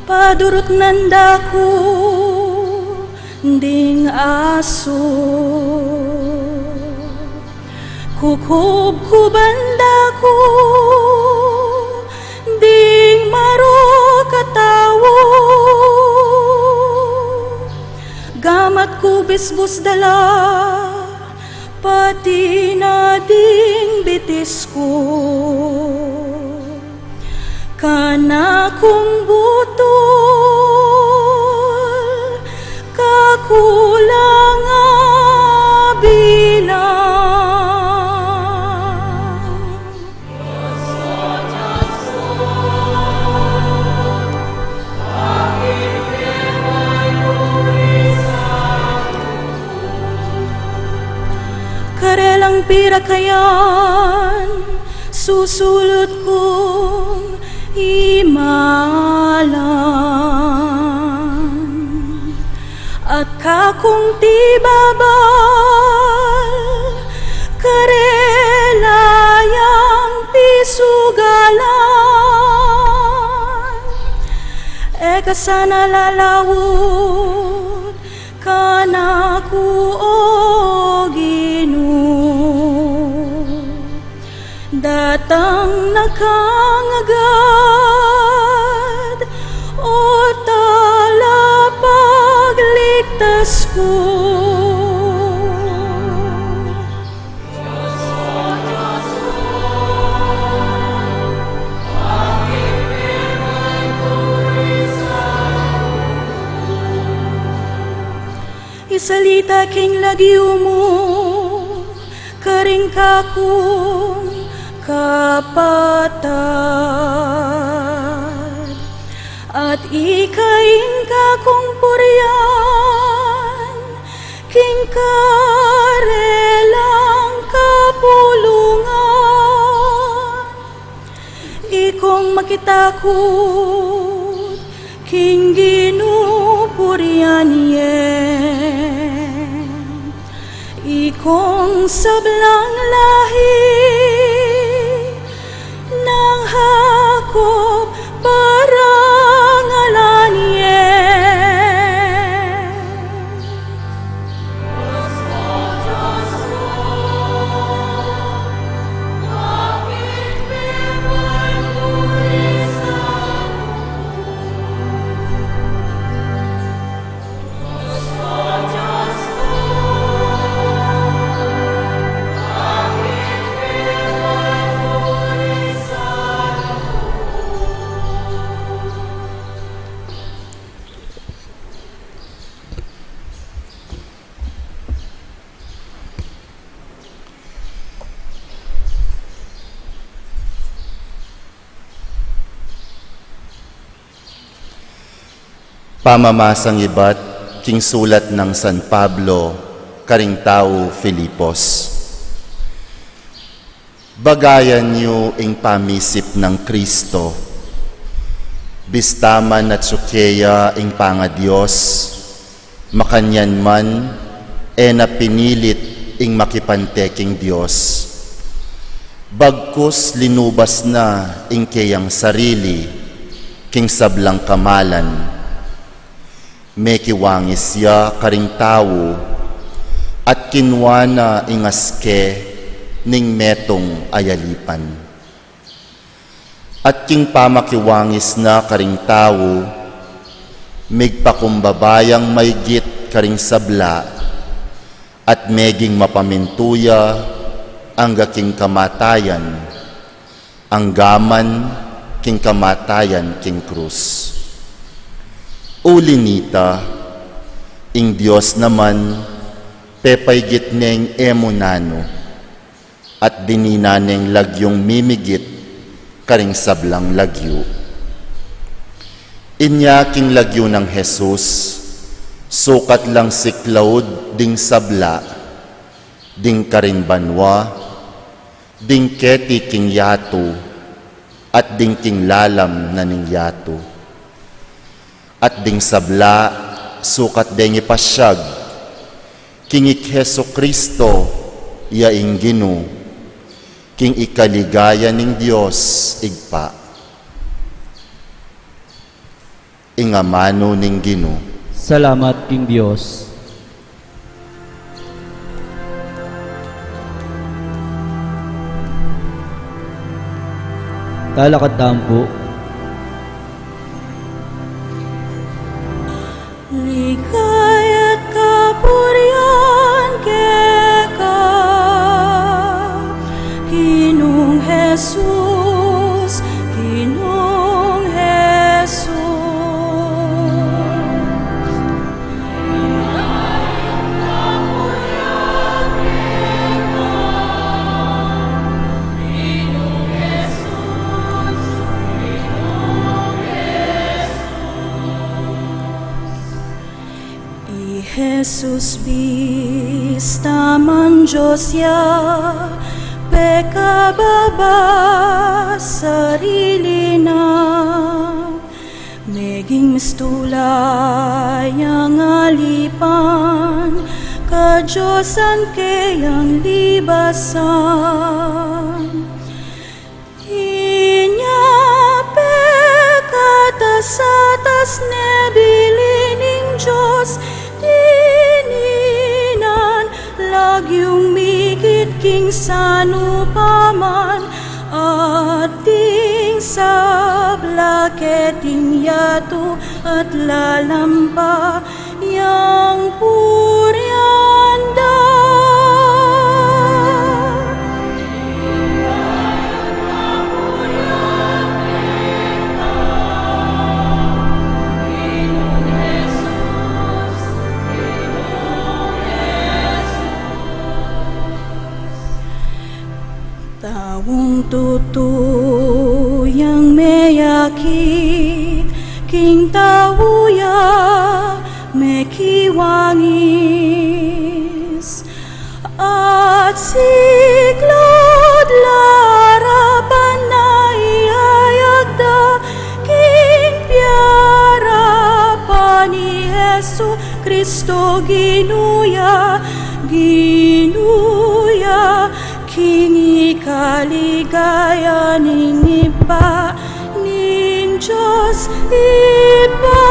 Padurot nanda ko ding aso, kukub-kubanda ko ding marokatawo. Gamat ko bisbus dala, pati na ding bitis ko. Kana kong butol, kakulang bilang. rakayan, susulot kong imalan. At kakong tibabal, karelayang pisugalan. Eka sana lalawot ka na ku o Ginoo. Datang nakangagad o tala pagligtas ko. Isalita king lagyo mo, karing kakong kapatad. At ikain kakong purian, king karelang kapulungan. Ikong makitakot, king ginupurian yen. Ikong sablang lahi ng Hakob parangalan yen. Pamamasang iba't king sulat ng San Pablo, karing tao Filipos. Bagayan niyo ing pamisip ng Kristo, bistaman at sukeya ing pangadiyos, makanyan man, na pinilit ing makipanteking Diyos. Bagkus linubas na ing kayang sarili, king sablang kamalan, may kiwangis ya karing tao, at kinwana ingaske ning metong ayalipan. At king pamakiwangis na karing tao, migpakumbabayang maygit karing sabla, at meging mapamintuya ang gaking kamatayan, ang gaman king kamatayan king krus. Ulinita, ing Diyos naman, pepay gitneng emunano, at dininaneng lagyong mimigit, karing sablang lagyo. Inya king lagyo ng Jesus, sukat lang siklaud ding sabla, ding karing banwa, ding keti king yato, at ding king lalam na ning yato. At ding sabla, sukat ding ipasyag, kingik Heso Kristo, yaing Ginu, king ikaligaya ning Diyos, igpa. Ingamano ning Ginu. Salamat king Diyos. Talakad tampo. Ligay at kapurian keka, Ginong Jesus, Ginong Jesus. Jesus bistaman Diyos ya, pekababa sarili na meging mistulay ang alipan ka Diyosan kayang libasan inya pekatas atas nebilining Diyos dininan lagyong mikit king sanupaman at ting sabla keting yato at lalampa yang puryanda Tawong tutuyang meyakit king tawuya mekiwangis at siklod larapan na iayagda king piarapan ni Jesu Kristo ginuya King ikaligaya ning ipa ning Diyos ipa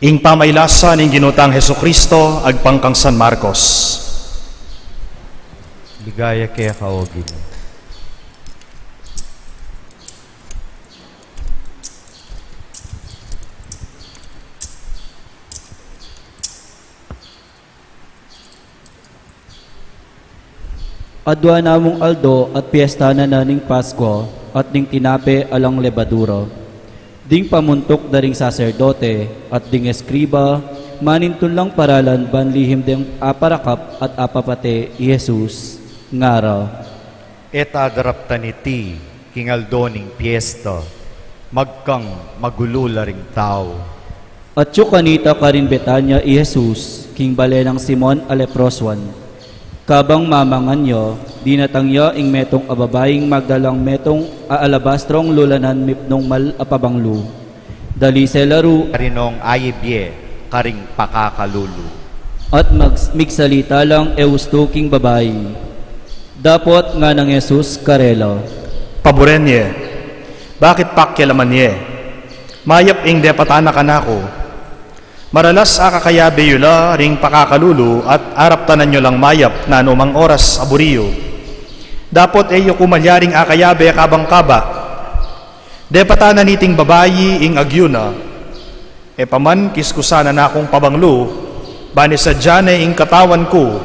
Ing pamaylasa ning ginutang Hesu Kristo agpangkang San Marcos. Ligaya kaya kaogin. Adwa namong Aldo at piyesta na ning Pasko at ning tinape alang lebaduro. Ding pamuntok daring saserdote at ding eskriba, manintun lang paralan banlihim ding aparakap at apapate Jesus, ngaraw. Eta daraptan iti, kingaldoning piyesta, magkang magulula ring tao. At yu kanita karin Betanya Jesus, king bale ng Simon Aleproswan. Kabang mamanganyo, dinatangyo ing metong ababaying magdalang metong aalabastrong lulanan mipnong mal apabanglu. Dali selaru Karinong ayibye, karing pakakalulu. at migsalita lang eustuking babayi. Dapot nga ng Jesus karelo. Paborenye, bakit pakyalaman ye? Mayap ing depatana kanako. Maralas akakayabe yula ring pakakalulu at arap tanan nyo lang mayap na anumang oras aburiyo. Dapot eyo kumalyaring akayabe kabang kaba. Depatana niting babayi ing agyuna. E paman kiskusana na akong pabanglo, bani sa dyan ing katawan ko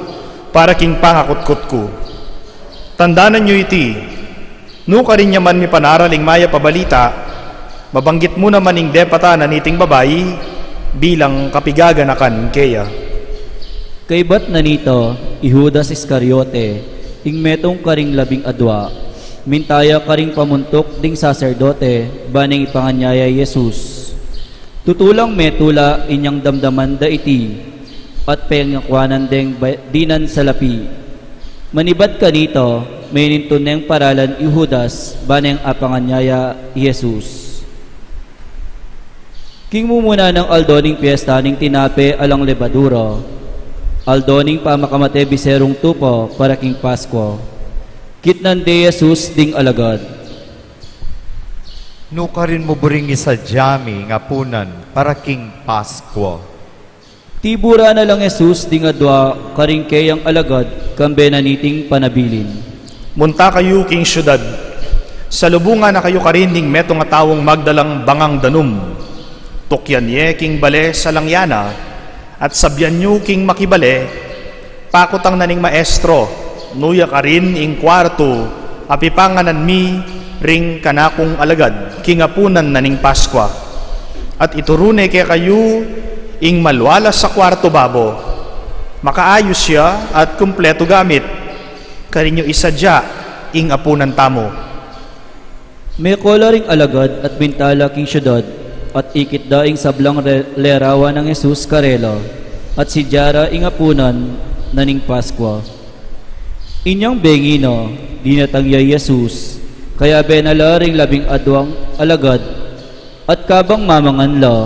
para king pangakutkot ko. Tandanan nyo iti, nuka rin yaman mi panaraling maya pabalita, mabanggit mo naman ing depatana niting babayi, bilang kapigaganakan keya. Kay bat na nito, Judas Iscariote, ing metong karing labing adwa, mintaya karing pamuntok ding saserdote, baning ipanganyaya Jesus. Tutulang metula inyang damdaman da iti, at pengakwanan deng dinan sa lapi. Manibat ka nito, may nintuneng paralan Judas, baning apanganyaya Jesus. King mumuna ng aldoning piyesta ning tinape alang lebaduro. Aldoning pamakamate biserong tupo para king Pasko. Kitnan de Jesus ding alagad. Nuka rin mo buring isa jami nga punan para king Pasko. Tibura na lang Jesus di nga dua karingkay ang alagad kambe naniting panabilin. Munta kayo king syudad. Sa lubungan na kayo karining meto nga tawong magdalang bangang danum. Tukyan ye king bale sa langyana at sabyan nyo king makibale. Pakutang naning maestro, nuya ka rin ing kwarto, apipanganan mi ring kanakong alagad, kingapunan naning Paskwa. At iturune kaya kayo ing malwalas sa kwarto babo. Makaayos siya at kumpleto gamit. Karinyo isadya ing apunan tamo. May kola ring alagad at bintala king syudad at ikit daing sablang lerawa ng Jesus karelo at si Jara ing apunan naning Paskwa. Inyang bengino, dinatangya Jesus, kaya benala ring 12 alagad at kabang mamangan la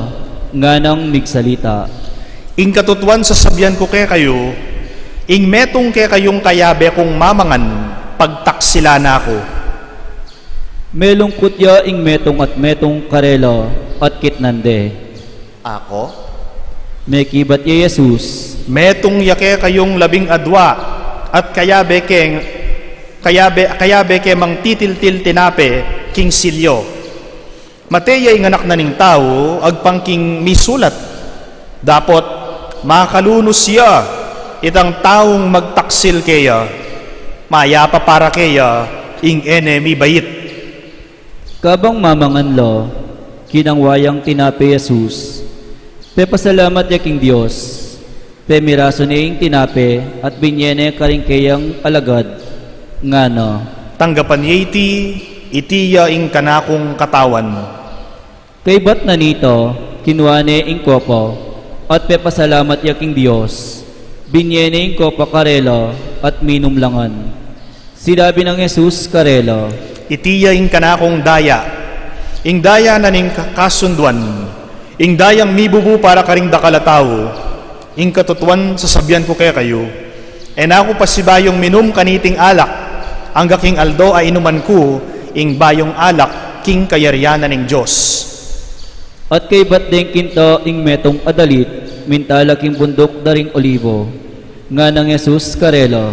nga nang migsalita. Ing katutuan sa sabyan ko kaya kayo, ing metong kaya kayong kayabe kong mamangan, pagtaksila na ako. May lungkot ya ing metong at metong karelo at kitnande. Ako? May kibat ya Jesus, Metong yake kayong 12 at kayabe ke mang titil-til tinape king silyo. Mateyay ng anak na ning tao agpangking misulat. Dapot makalunos siya itang taong magtaksil kaya mayapa para kaya ing enemy bayit. kabang mamangan lo, kinangwayang tinape Jesus. Pe pasalamat ya king Dios. Pe miraso niing tinape at binyene karingkayang alagad. Ngano, Tanggapan niya itiya ing kanakong katawan. kay bat na nito, kinuane ing kopo, at pe pasalamat ya king Dios. Binyene ing kopo karelo at minum langan. Sinabi ng Jesus karelo, Itiya ing kanakong daya. Ing daya na ning kasunduan. Ing dayang mibubu para karing dakalataw. Ing katutuan sa sabyan ko kaya kayo. En ako pasibayong minum kaniting alak. Ang king aldo ay inuman ko. Ing bayong alak king kayaryanan ning Diyos. at kay bat ding kinto ing metong adalit, mintala king bundok daring olivo. Nga ng Jesus karelo,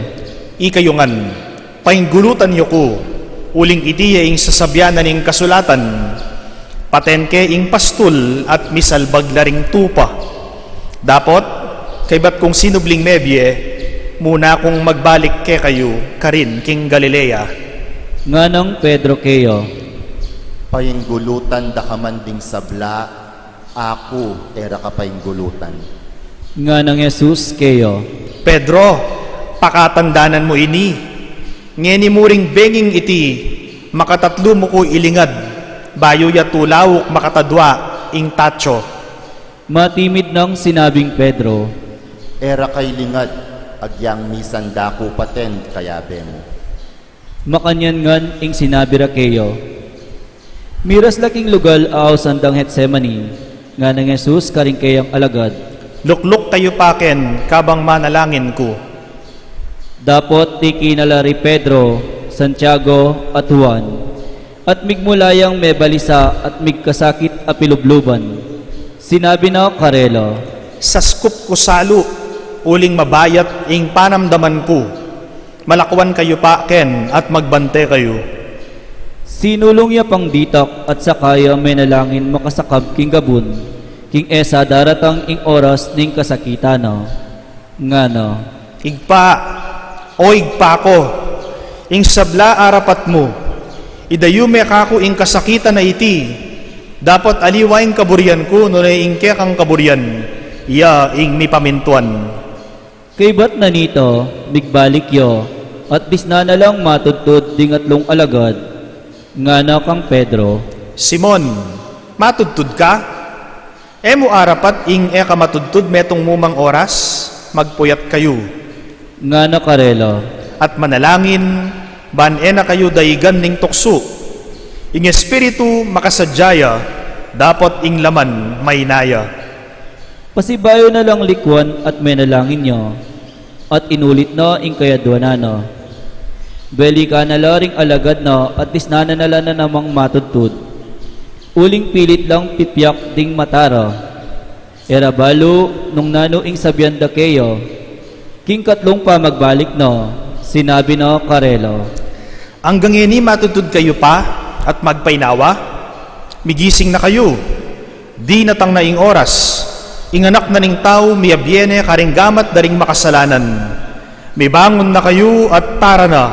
Ikayungan, painggulutan niyo ko. Uling itiya ing sasabyanan ning kasulatan. Patenke ing pastul at misalbag laring tupa. Dapot, kay bat kung sinubling mebye, muna kung magbalik ke kayo, karin king Galilea. nga ng Pedro keyo, Painggulutan da ka man ding sabla, ako era ka painggulutan. nga ng Jesus keyo, Pedro, pakatandanan mo ini. Ngeni muring benging iti, makatatlo mo ko ilingad, bayo ya tulawok makatadwa, ing tacho. matimid ng sinabing Pedro, Era kay lingad, agyang misan dako paten kayabe mo. makanyan ngan ing sinabi ra keyo. Miras laking lugal aw sandang Getsemani, nga ng Jesus karingkayang alagad. Lukluk kayo paken, kabang manalangin ko. Dapot ti kinalari Pedro, Santiago at Juan, at migmulayang may balisa at migkasakit a pilubluban. Sinabi na karelo, Sa skup ko salo, uling mabayat ing panamdaman ko. Malakwan kayo paken at magbante kayo. sinulong ya pang ditak at sakaya may nalangin makasakab king gabun, king esa daratang ing oras ning kasakitano. Ngano, Igpa, o igpa ko, ing sabla arapat mo, idayume kako ing kasakitan na iti, dapat aliwaing kaburian ko, no na ing kang kaburian, iya ing mipamintuan. kay bat na nito, migbalik yo, at bisna na lang matudtod ding atlong alagad, nga na kang Pedro, Simon, matudtud ka? Emo arapat ing eka matudtud metong mumang oras, magpuyat kayo. nga na karelo, At manalangin, ban-ena kayo daigan ning tukso. Ing espiritu makasadyaya, dapat ing laman may naya. pasibayo na lang likwan at may nalangin nyo, at inulit na ing kayadwanano. Beli ka na laring alagad na at disnana na lang na namang matudtud. Uling pilit lang pipyak ding matara. Era balo nung nanuing sabihan da kayo. King katlong pa magbalik no, sinabi no Karelo. Hanggang ini matutud kayo pa at magpainawa? Migising na kayo. Di natang naing oras. Inganak na ning tao miyabyene karing gamat daring makasalanan. May bangon na kayo at tara na.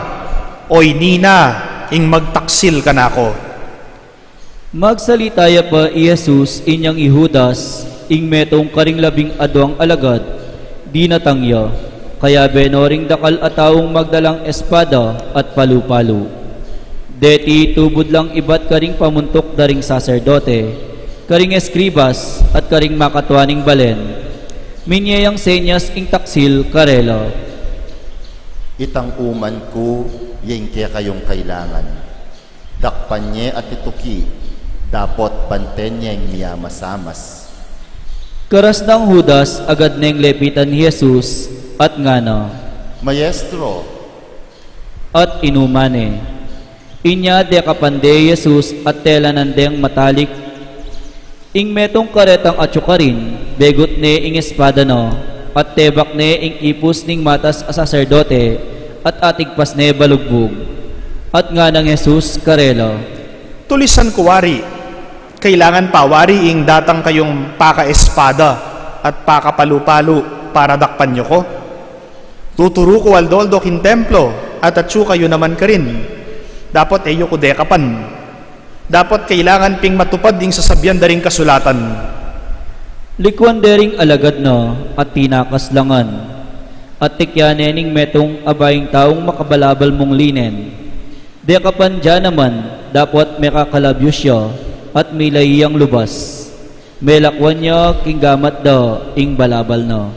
Oy nina, ing magtaksil ka na ako. Magsalitaya pa Jesus inyang ihudas, ing metong karing labing adwang alagad, di natangya, kaya benoring dakal atawong magdalang espada at palu-palu. Deti tubod lang ibat karing pamuntok daring saserdote, karing eskribas at karing makatwaning balen, minyayang senyas ing taksil Karelo. Itang uman ko, yung kaya kayong kailangan. Dakpan niya at ituki, dapat banten niya yung miyamasamas. Karas ng Judas agad neng lepitan ni Jesus at ngano. Maestro, At inumane. Inya de kapande Jesus at tela nandeng matalik. Ing metong karetang atsukarin, begot ne ing espada no, at tebak ne ing ipus ning matas a saserdote, at atigpas ne balugbog. At nga ng Jesus Karelo. Tulisan ko wari. Kailangan pa wari ing datang kayong paka-espada at paka-palu-palu para dakpan nyo ko. Tuturo ko aldoldo kin templo at atsu kayo naman ka rin. Dapat eyo ko dekapan. Dapat kailangan ping matupad ding sasabyan daring kasulatan. Likwan dering alagad no at tinakaslangan. At tikyanening metong abaying taong makabalabal mong linen. Dekapan dyan naman, dapat may kakalabyo siya at may layiyang lubas. May lakwan niya king gamat daw ing balabal no.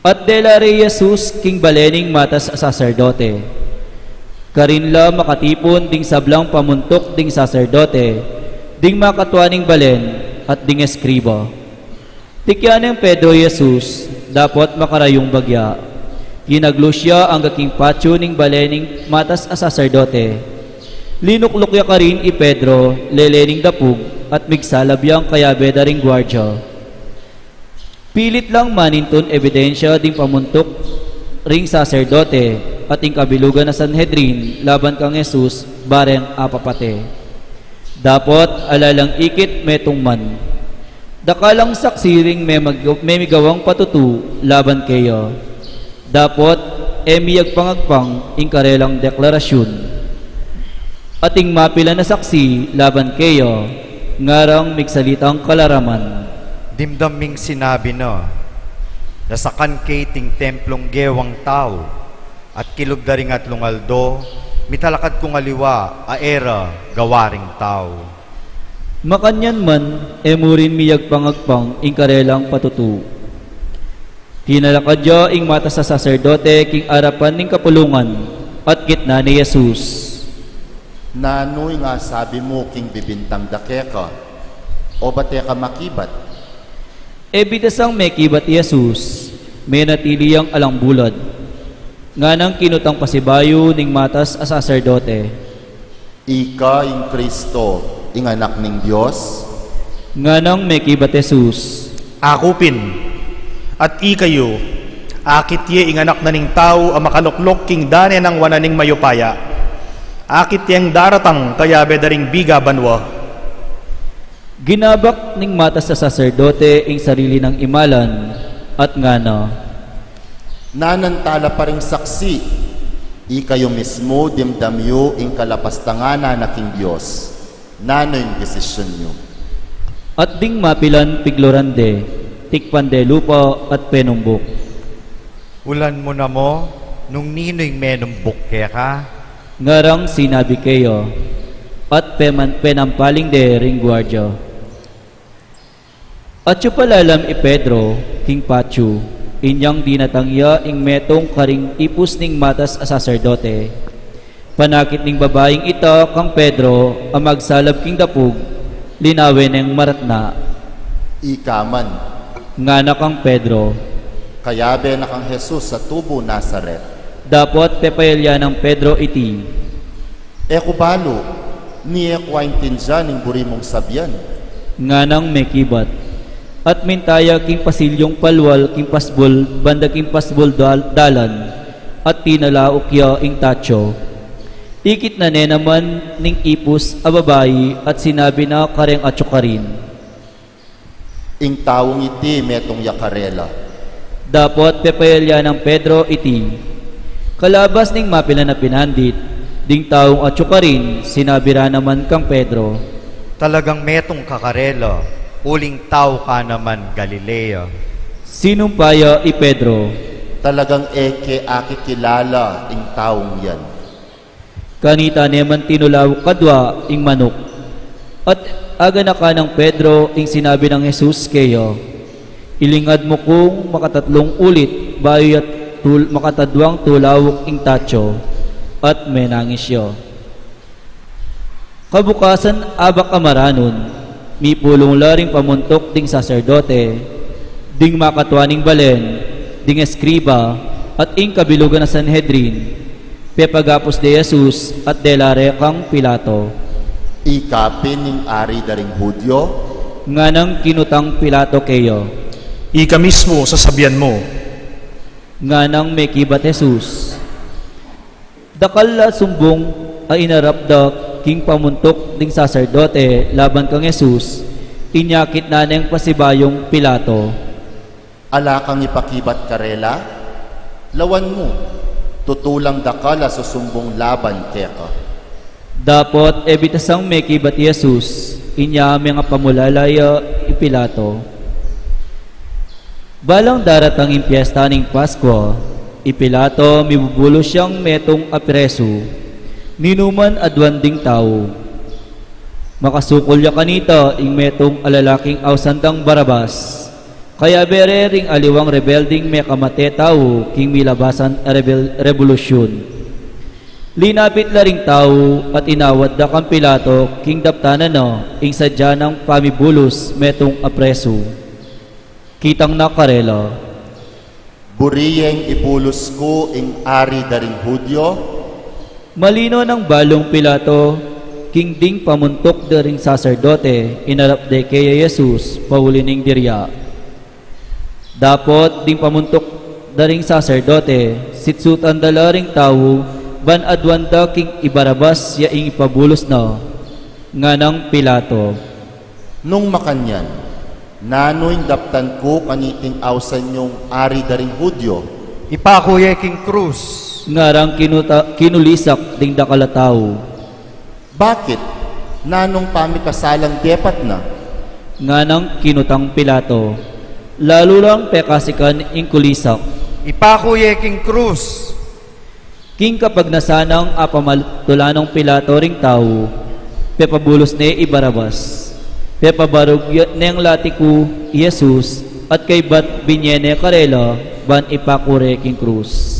At delare Jesus king balening matas a saserdote. Karinla makatipon ding sablang pamuntok ding saserdote, ding makatwaning balen at ding eskriba. Tikyaneng Pedro Jesus, dapat makarayong bagya. Ginaglo siya ang gaking patyo ning balening matas a saserdote. Linuklukya ka rin i Pedro, lelening dapug at migsalabiyang kayabe daring gwardya. Pilit lang maninton ebidensya ding pamuntok ring saserdote at ing kabilugan na Sanhedrin laban kang Jesus bareng apapate. Dapat alalang ikit metong man. Dakalang saksiring may migawang patutu laban kayo. Dapat emiyag pangagpang ing karelang deklarasyon. Ating mapila na saksi laban kayo, ngarang migsalitang kalaraman. Dimdaming sinabi na, nasakan kay ting templong gewang tao, at kilubdaring at lungaldo, mitalakad kong aliwa, aera, gawaring tao. Makanyan man, emurin miyag pangagpang ing karelang patutu. Tinalakadya ing mata sa saserdote king arapan ning kapulungan at gitna ni Jesus. nanoy nga sabi mo king bibintang dakeka, o bate ka makibat? Ebitasang may kibat Jesus, may natiliyang alang bulad. Nga nang kinutang pasibayo ning matas a saserdote. Ika ing Kristo, ing anak ning Diyos? Nga nang may kibat Jesus. Akupin, at ikayo, akit ye ing anak na ning tao ang makaluklok king dane ng wananing mayupaya. Akit yang daratang kaya bedaring biga banwa. Ginabak ning matas sa saserdote ing sarili ng imalan at ngano. Nanantala pa ring saksi, ikayo mismo dimdamyo ing kalapastangana na king Diyos. Nano yung desisyon nyo? At ding mapilan piglorande, tikpande lupa at penumbok. Ulan mo na mo, nung nino'y menumbok kaya ka, Ngarang sinabi kayo, at penampaling de ring gwardya. At yu palalam i Pedro, king Pachu, inyang dinatangya ing metong karing ipus ning matas a saserdote. Panakit ning babaeng ito kang Pedro, ang magsalab king dapug, linawin ng maratna. Ikaman, Nga na kang Pedro, kayabe na kang Jesus sa tubo Nazaret. dapat pepayalya ng Pedro iti. Eko balo, niya kwaintinsa ning buri mong sabyan. Nga nang may kibat. At mintaya king pasilyong palwal king pasbol, banda king pasbol dalan, at tinalaok ya ing tacho. Ikit na ne naman ning ipus a babayi at sinabi na kareng atsukarin. Ing tawong iti metong yakarela. Dapot pepayalya ng Pedro iti. Kalabas ning mapila na pinandit, ding taong atsukarin, sinabi ra naman kang Pedro. Talagang metong kakarela, uling tao ka naman Galilea. Sinumpaya i Pedro. Talagang eke akikilala ing taong yan. Kanita neman tinulaw kadwa ing manok. At aga na ka ng Pedro ing sinabi ng Jesus kayo, ilingad mo kung makatatlong ulit bayo at makatadwang tulaw ing tacho at menangis yo. Kabukasan abak amaranon, mi pulong laring pamuntok ding saserdote, ding makatwaning balen, ding eskriba, at ing kabilugan na Sanhedrin, pepagapos de Jesus at delare kang Pilato. Ikapin ning ari daring Hudyo, Nga nang kinutang Pilato kayo, Ika mismo sasabihan mo. nga nang may kibat Jesus. Dakal la sumbong ay inarapda king pamuntok ding saserdote laban kang Jesus, inyakit na neng pasibayong Pilato. ala kang ipakibat karela, lawan mo, tutulang dakala susumbong laban keka. Dapot ebitasang may kibat Jesus, inyami nga pamulalaya ipilato. Balang daratang impiyesta ning Pasko, ipilato mibubulo siyang metong apreso, ninuman adwanding tao. Makasukol ya kanita ing metong alalaking awsandang Barabas, kaya bere ring aliwang rebelding may kamate tao king milabasan a revolusyon. Linapit la ring tao at inawad da kang Pilato king daptanan no ing sadya ng pamibulos metong apreso. Kitang nakarela. Buriyeng ipulos ko ing ari daring Hudyo, Malino ng balong Pilato, king ding pamuntok daring saserdote, inarap de kaya Jesus, paulining dirya. Dapot ding pamuntok daring saserdote, sitsutan dalaring tao, ban adwanda king ibarabas ya ing ipabulos na, nga ng Pilato. nung makanyan, nanoy daptan ko kaniting awsan yung ari daring Hudyo, Ipakuya king krus. Ngarang kinulisak ding dakalataw, bakit? Nanong pamikasalang depat na, nga ng kinutang Pilato. Lalo lang pekasikan ing kulisak. Ipakuya king krus. King kapag nasanang apamatulanong Pilato ring tao, pepabulos ne ibarabas. Pepabarog neng latiku Jesus at kay bat binyene karela ban ipakure king krus.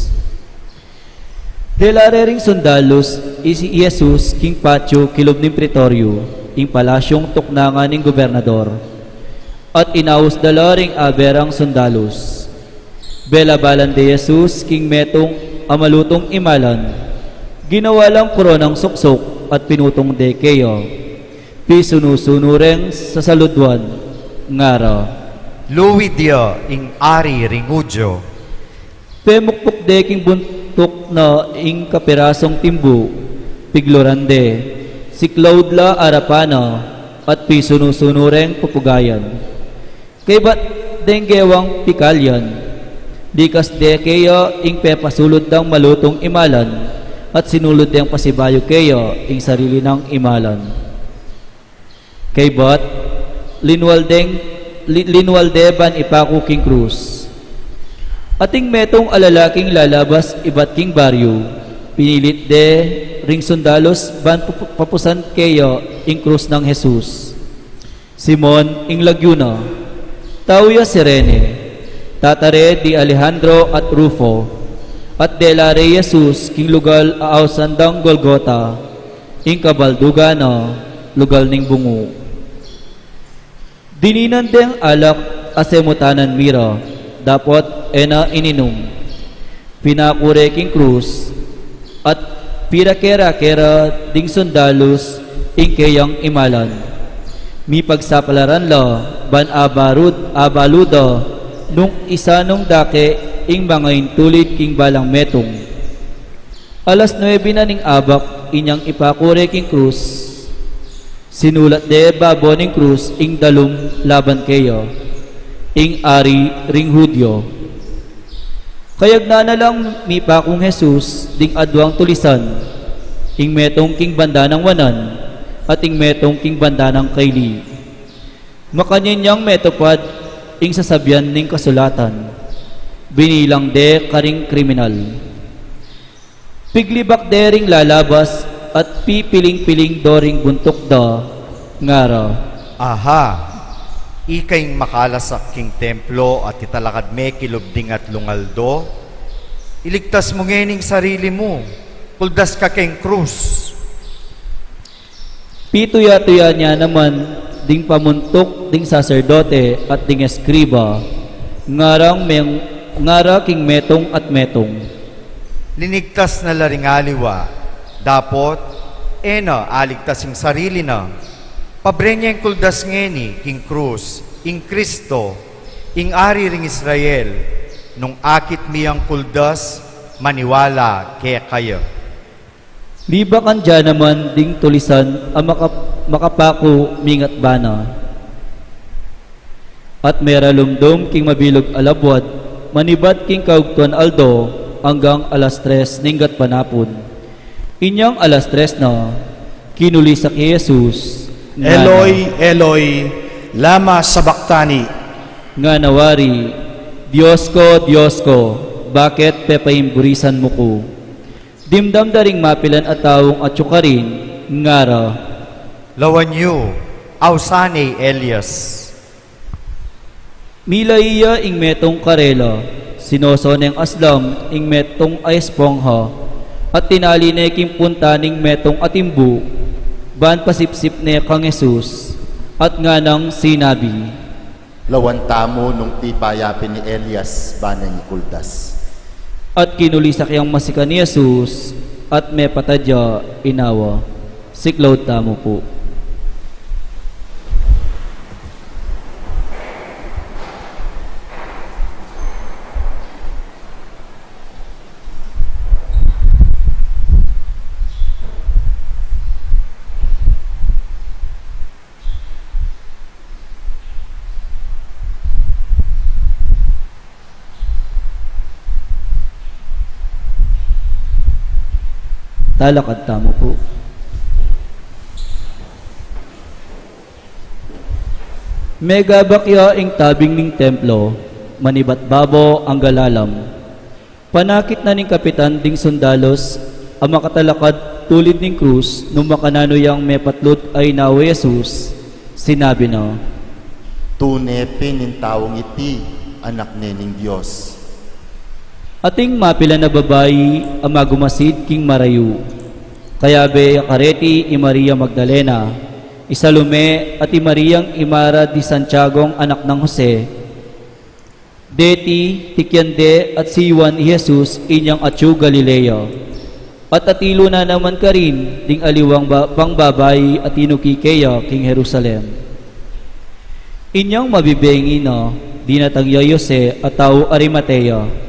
Delare ring sundalos isi Jesus king patio kilob ning pretorio ing palasyong tuknangan ning gobernador. At inaus dalaring aberang sundalos. Belabalan de Jesus king metong amalutong imalan. Ginawa lang koronang suksok at pinutong de keyo. Pisunusunureng sa saludwan. Ngara. Luwidia ing ari ring Hudyo. Pemukpuk de king buntok na ing kapirasong timbu. Piglorande. Si Claudla Arapana at pisunusunureng pupugayan. Kay bat denggewang pikalyan, dikas de keyo ing pepasulod ng malutong imalan at sinulod deng pasibayo keyo ing sarili ng imalan. Kay bat linwaldeban ipaku king krus. Ating metong alalaking lalabas ibat king baryo, pinilit de ring sundalos ban papusan keyo ing krus ng Jesus. Simon ing Lagyuna, Tauya Sirene, Tatare di Alejandro at Rufo, at delare Jesus king lugal aaw sandang Golgota, ing kabaldugana, lugal ning bungo. Dininan deng alak asemutanan mira, dapot ena ininom. Pinakure king krus, at pirakera-kera ding sundalos, ing kayang imalan. Mi pagsapalaran la, ban abaluda, nung isa nung dake, ing mga intulid king balang metong. Alas 9 na ning abak, inyang ipakure king krus. Sinulat de babo ning krus, ing dalum laban kayo, ing ari ring Hudyo. Kayag na lang mi pa kung Jesus, ding adwang tulisan, ing metong king banda ng wanan, at ing metong king banda ng kaili. Makanyanyang metopad, ing sasabyan ning kasulatan, binilang de karing kriminal. Piglibak de ring lalabas, at pipiling-piling doring buntok da, ngara. Aha, ikay makalasak king templo at italakad me kilubding at lungaldo, iligtas mo ngening sarili mo, kuldas ka keng krus. Pituya-tuya niya naman, ding pamuntok, ding saserdote at ding eskriba, ngara king metong at metong. Linigtas na laring aliwa, dapot, aligtas yung sarili na. Pabrenya yung kuldas ngeni, king krus, ing Kristo, ing ari ring Israel, nung akit miyang kuldas, maniwala kaya kayo. Libakan dyan naman ding tulisan ang makapako mingat bana. At meralumdom king mabilog alabwad, manibad king kaugtuan aldo, hanggang alas 3 ninggat panapon. Inyang alas 3 na, kinuli sa kay Jesus, Eloi, Eloi, lama sabachthani. Nga nawari, Diyos ko, bakit pepaimburisan mo ko? Dimdam daring mapilan at taong at syukarin, ngara. Lawanyo, ausane Elias. Milaiya ing metong karela, sinosoneng aslam ing metong ay espongha, at tinali na iking punta ning metong atimbu, ban pasipsip ne kang Jesus, at nga nang sinabi, Lawan tamo nung tipayapin ni Elias banang ikuldas. at kinuli sa kiyang masika ni Jesus, at may patadya inawa. Siklaw tamo po. Talakad tamo po. Mega bakya ing tabing ning templo, manibat babo ang galalam. Panakit na ning kapitan ding sundalos, ang makatalakad tulid ning krus, nung makanano yang may patlot ay nawa Jesus, sinabi na, Tunepe nin taong iti, anak nening Diyos. ating mapila na babayi ang magumasid king marayu. Kaya be kareti i Maria Magdalena, Isalume at i Mariang Imara di Santiago anak ng Jose, Deti, Tikyande at si Juan Jesus inyang atyu Galilea. At atilo na naman ka rin ding aliwang pangbabay at inukikeya king Jerusalem. Inyang mabibengi na dinatangya Yose at tao Arimatea.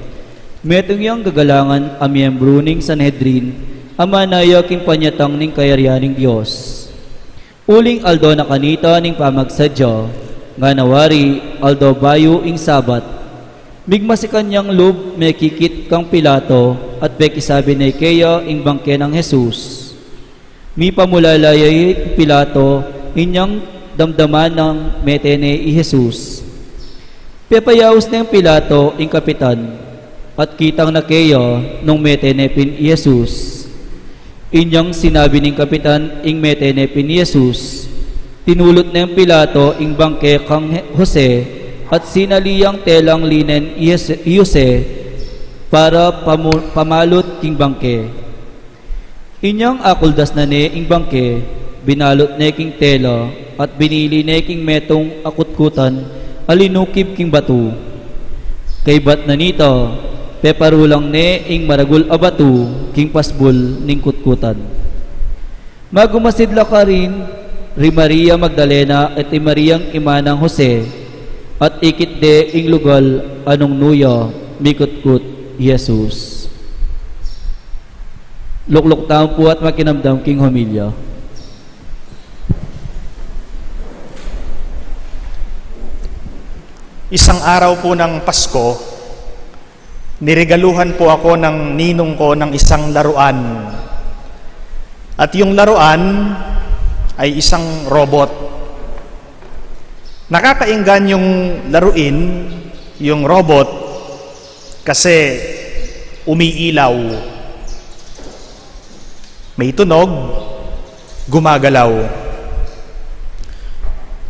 Metong yang gagalangan ang miyembro ning Sanhedrin, amanaya king panyatang ning kayaryaning Diyos. Uling aldo na kanita ning pamagsadya, nga nawari aldo bayo ing sabat. Migmasi kanyang lub may kikit kang Pilato, at bekisabi na ikeya ing bangke ng Jesus. Mi pamulalay Pilato, inyang damdaman ng metene i Jesus. Pepayaos na yung Pilato ing kapitan, at kitang na keya nung metenepin i Jesus. Inyang sinabi ng kapitan ing metenepin ni Jesus, tinulot na yung Pilato ing bangke kang Jose, at sinaliyang telang linen i Jose para pamalot king bangke. Inyang akuldas na ne ing bangke, binalot ne king tela, at binili ne king metong akutkutan, alinukib king batu. Kay bat na nito, peparulang ne ing maragul abatu king pasbul ning kutkutan. Magumasidla ka rin, Maria Magdalena at Mariang ima ng Jose, at ikit de ing lugal anong nuya, mikutkut, Jesus. Lukluk taong po at makinamdam king homilya. Isang araw po ng Pasko, niregaluhan po ako ng ninong ko ng isang laruan. At yung laruan ay isang robot. Nakakainggan yung laruin, yung robot, kasi umiilaw. May tunog, gumagalaw.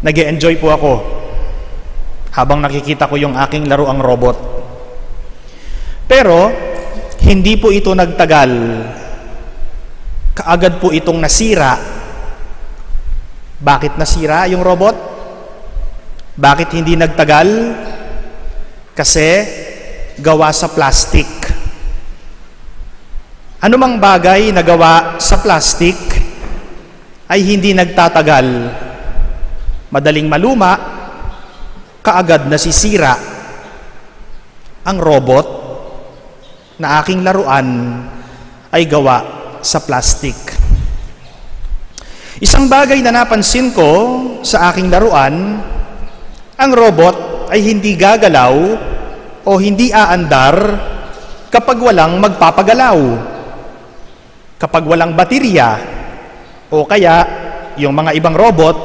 Nag-e-enjoy po ako habang nakikita ko yung aking laruang robot. Pero, hindi po ito nagtagal. Kaagad po itong nasira. Bakit nasira yung robot? Bakit hindi nagtagal? Kasi gawa sa plastic. Anumang bagay na gawa sa plastic ay hindi nagtatagal. Madaling maluma, kaagad nasisira. Ang robot na aking laruan ay gawa sa plastic. Isang bagay na napansin ko sa aking laruan, ang robot ay hindi gagalaw o hindi aandar kapag walang magpapagalaw. Kapag walang baterya, o kaya yung mga ibang robot,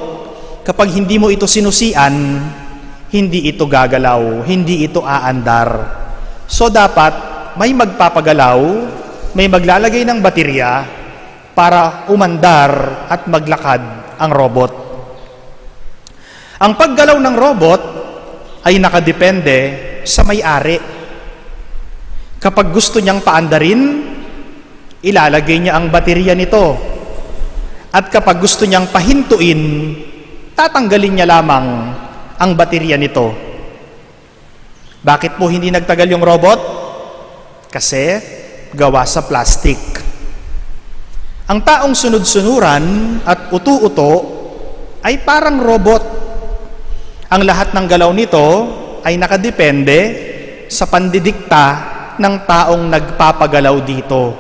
kapag hindi mo ito sinusian, hindi ito gagalaw, hindi ito aandar. So dapat may magpapagalaw, may maglalagay ng baterya para umandar at maglakad ang robot. Ang paggalaw ng robot ay nakadepende sa may-ari. Kapag gusto niyang paandarin, ilalagay niya ang baterya nito. At kapag gusto niyang pahintuin, tatanggalin niya lamang ang baterya nito. Bakit po hindi nagtagal yung robot? Kasi gawa sa plastic. Ang taong sunod-sunuran at utu-uto ay parang robot. Ang lahat ng galaw nito ay nakadepende sa pandidikta ng taong nagpapagalaw dito.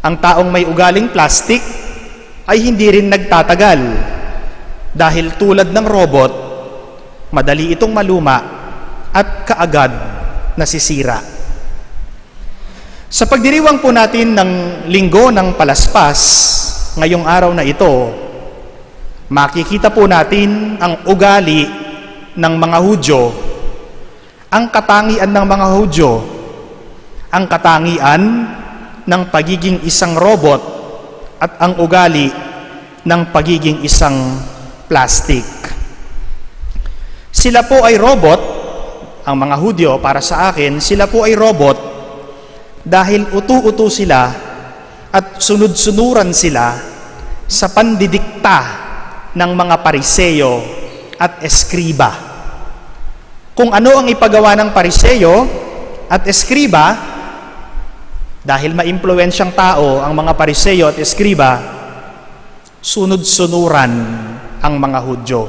Ang taong may ugaling plastic ay hindi rin nagtatagal dahil tulad ng robot, madali itong maluma at kaagad nasisira. Sa pagdiriwang po natin ng Linggo ng Palaspas, ngayong araw na ito, makikita po natin ang ugali ng mga Hudyo, ang katangian ng mga Hudyo, ang katangian ng pagiging isang robot at ang ugali ng pagiging isang plastic. Sila po ay robot, ang mga Hudyo para sa akin, sila po ay robot dahil utu-utu sila at sunod-sunuran sila sa pandidikta ng mga Pariseyo at Eskriba. Kung ano ang ipagawa ng Pariseyo at Eskriba, dahil maimpluwensyang tao ang mga Pariseyo at Eskriba, sunod-sunuran ang mga Hudyo.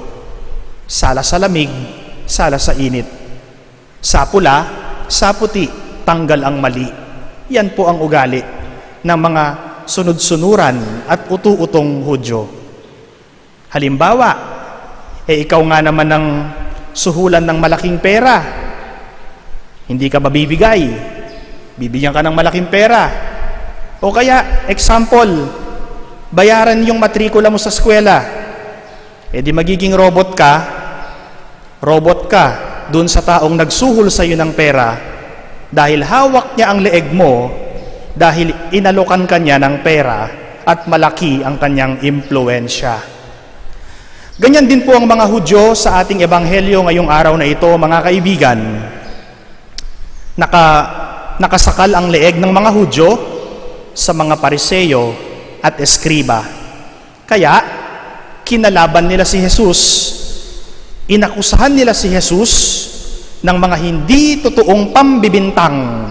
Sala sa lamig, sala sa init. Sa pula, sa puti, tanggal ang mali. Yan po ang ugali ng mga sunod-sunuran at utu-utong Hudyo. Halimbawa, ikaw nga naman ng suhulan ng malaking pera, hindi ka mabibigay. Bibigyan ka ng malaking pera. O kaya, example, bayaran yung matrikula mo sa eskwela. Di magiging robot ka dun sa taong nagsuhol sa iyo ng pera dahil hawak niya ang leeg mo dahil inalokan ka niya ng pera at malaki ang kanyang impluensya. Ganyan din po ang mga Hudyo sa ating ebanghelyo ngayong araw na ito, mga kaibigan. Nakasakal ang leeg ng mga Hudyo sa mga Pariseyo at Eskriba. Kaya, kinalaban nila si Jesus. Inakusahan nila si Jesus ng mga hindi totoong pambibintang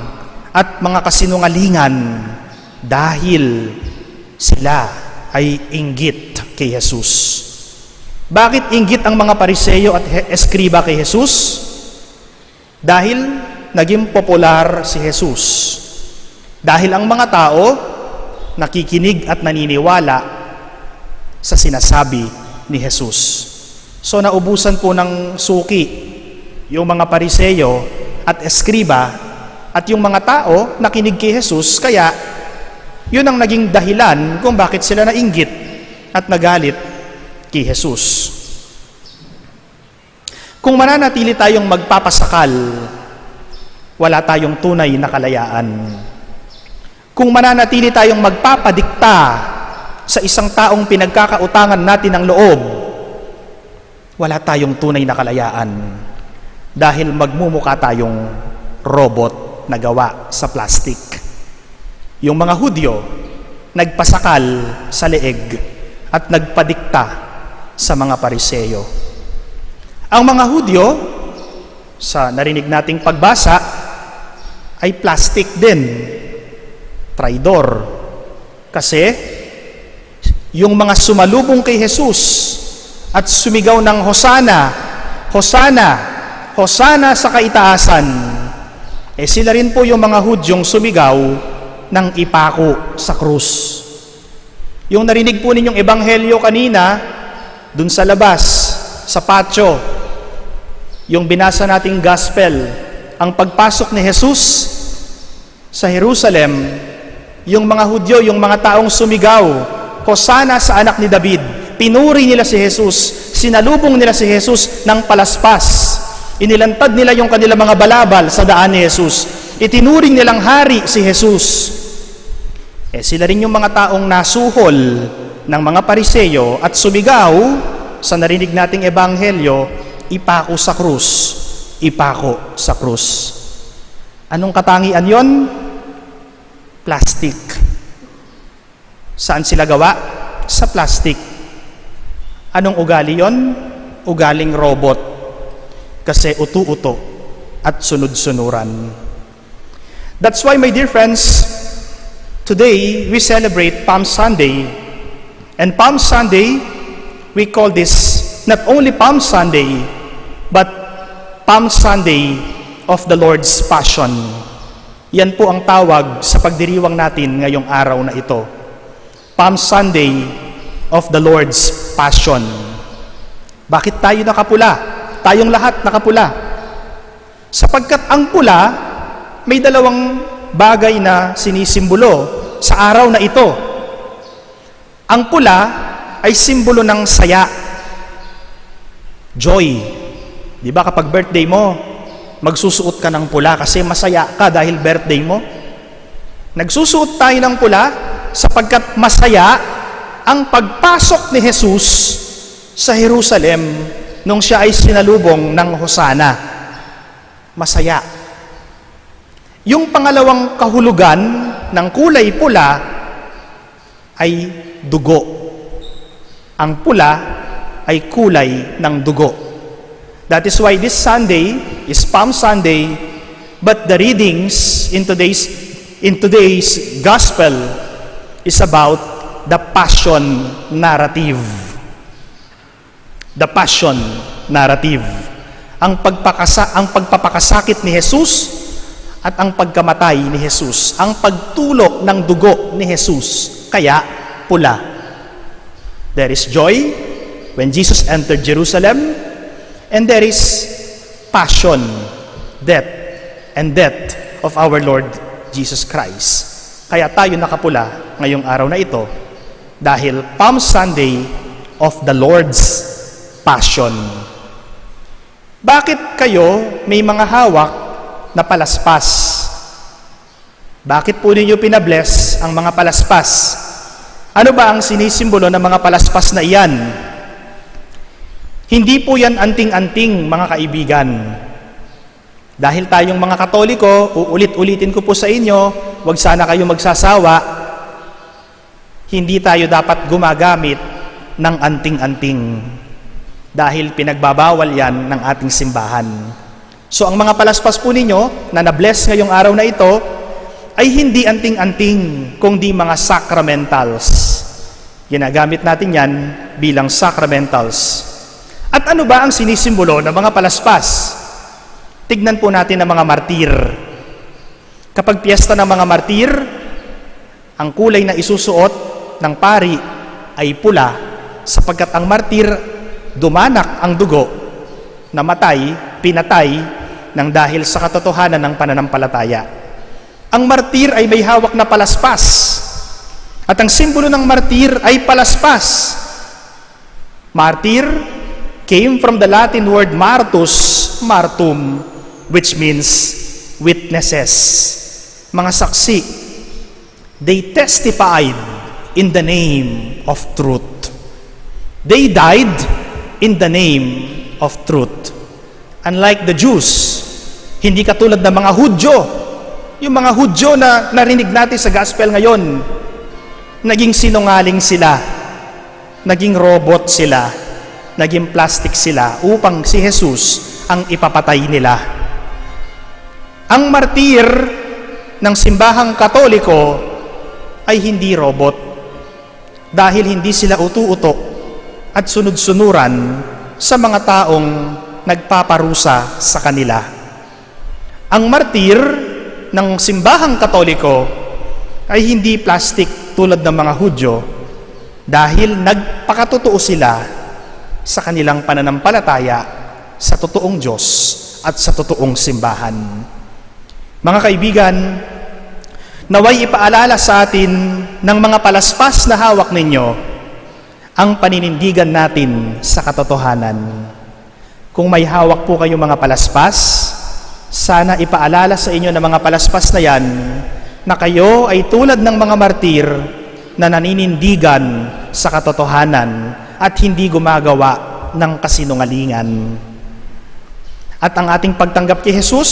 at mga kasinungalingan dahil sila ay inggit kay Jesus. Bakit inggit ang mga Pariseyo at eskriba kay Jesus? Dahil naging popular si Jesus. Dahil ang mga tao nakikinig at naniniwala sa sinasabi ni Jesus. So naubusan po ng suki yung mga Pariseyo at eskriba at yung mga tao nakinig kay Jesus, kaya yun ang naging dahilan kung bakit sila nainggit at nagalit kay Jesus. Kung mananatili tayong magpapasakal, wala tayong tunay na kalayaan. Kung mananatili tayong magpapadikta sa isang taong pinagkakautangan natin ng loob, wala tayong tunay na kalayaan dahil magmumukha tayong robot na gawa sa plastic. Yung mga Hudyo nagpasakal sa leeg at nagpadikta sa mga Pariseyo. Ang mga Hudyo, sa narinig nating pagbasa, ay plastic din, traidor. Kasi yung mga sumalubong kay Jesus at sumigaw ng Hosana, Hosana, Hosana sa kaitaasan, sila rin po yung mga Hudyong sumigaw ng ipako sa krus. Yung narinig po ninyong ebanghelyo kanina, dun sa labas, sa patio, yung binasa nating gospel, ang pagpasok ni Jesus sa Jerusalem, yung mga Hudyo, yung mga taong sumigaw, Hosana sa anak ni David, pinuri nila si Jesus, sinalubong nila si Jesus ng palaspas, inilantad nila yung kanilang mga balabal sa daan ni Jesus, itinuring nilang hari si Jesus. Sila rin yung mga taong nasuhol ng mga Pariseyo at sumigaw sa narinig nating ebanghelyo, ipako sa krus, ipako sa krus. Anong katangian yon? Plastic. Saan sila gawa? Sa plastic. Anong ugali yon? Ugaling robot. Kasi utu-uto at sunod-sunuran. That's why, my dear friends, today we celebrate Palm Sunday. And Palm Sunday, we call this not only Palm Sunday, but Palm Sunday of the Lord's Passion. Yan po ang tawag sa pagdiriwang natin ngayong araw na ito. Palm Sunday of the Lord's Passion. Bakit tayo nakapula? Tayong lahat nakapula. Sapagkat ang pula, may dalawang bagay na sinisimbolo sa araw na ito. Ang pula ay simbolo ng saya, joy. Di ba kapag birthday mo, magsusuot ka ng pula kasi masaya ka dahil birthday mo? Nagsusuot tayo ng pula sapagkat masaya ang pagpasok ni Jesus sa Jerusalem nung siya ay sinalubong ng Hosana. Masaya. Yung pangalawang kahulugan ng kulay pula ay dugo. Ang pula ay kulay ng dugo. That is why this Sunday is Palm Sunday, but the readings in today's gospel is about the passion narrative. The passion narrative. Ang pagpapakasakit ni Jesus at ang pagkamatay ni Jesus. Ang pagtulo ng dugo ni Jesus. Kaya pula. There is joy when Jesus entered Jerusalem, and there is passion, death of our Lord Jesus Christ. Kaya tayo nakapula ngayong araw na ito dahil Palm Sunday of the Lord's Passion. Bakit kayo may mga hawak na palaspas? Bakit po ninyo pinabless ang mga palaspas? Ano ba ang sinisimbolo ng mga palaspas na iyan? Hindi po yan anting-anting, mga kaibigan. Dahil tayong mga Katoliko, uulit-ulitin ko po sa inyo, huwag sana kayo magsasawa, hindi tayo dapat gumagamit ng anting-anting. Dahil pinagbabawal yan ng ating simbahan. So ang mga palaspas po ninyo na na-bless ngayong araw na ito ay hindi anting-anting kundi mga sacramentals. Ginagamit natin yan bilang sacramentals. At ano ba ang sinisimbolo ng mga palaspas? Tignan po natin ang mga martir. Kapag piyesta ng mga martir, ang kulay na isusuot ng pari ay pula sapagkat ang martir dumanak ang dugo, namatay, pinatay ng dahil sa katotohanan ng pananampalataya. Ang martir ay may hawak na palaspas at ang simbolo ng martir ay palaspas. Martir came from the Latin word martus, martum, which means witnesses, mga saksi. They testified in the name of truth. They died in the name of truth. Unlike the Jews, hindi katulad ng mga Hudyo. Yung mga Hudyo na narinig natin sa gospel ngayon, naging sinungaling sila, naging robot sila, naging plastic sila upang si Jesus ang ipapatay nila. Ang martir ng simbahang Katoliko ay hindi robot dahil hindi sila utu-uto at sunod-sunuran sa mga taong nagpaparusa sa kanila. Ang martir ng simbahang Katoliko ay hindi plastic tulad ng mga Hudyo dahil nagpakatotoo sila sa kanilang pananampalataya sa totoong Diyos at sa totoong simbahan. Mga kaibigan, naway ipaalala sa atin ng mga palaspas na hawak ninyo ang paninindigan natin sa katotohanan. Kung may hawak po kayong mga palaspas, sana ipaalala sa inyo ng mga palaspas na yan na kayo ay tulad ng mga martir na naninindigan sa katotohanan at hindi gumagawa ng kasinungalingan. At ang ating pagtanggap kay Jesus,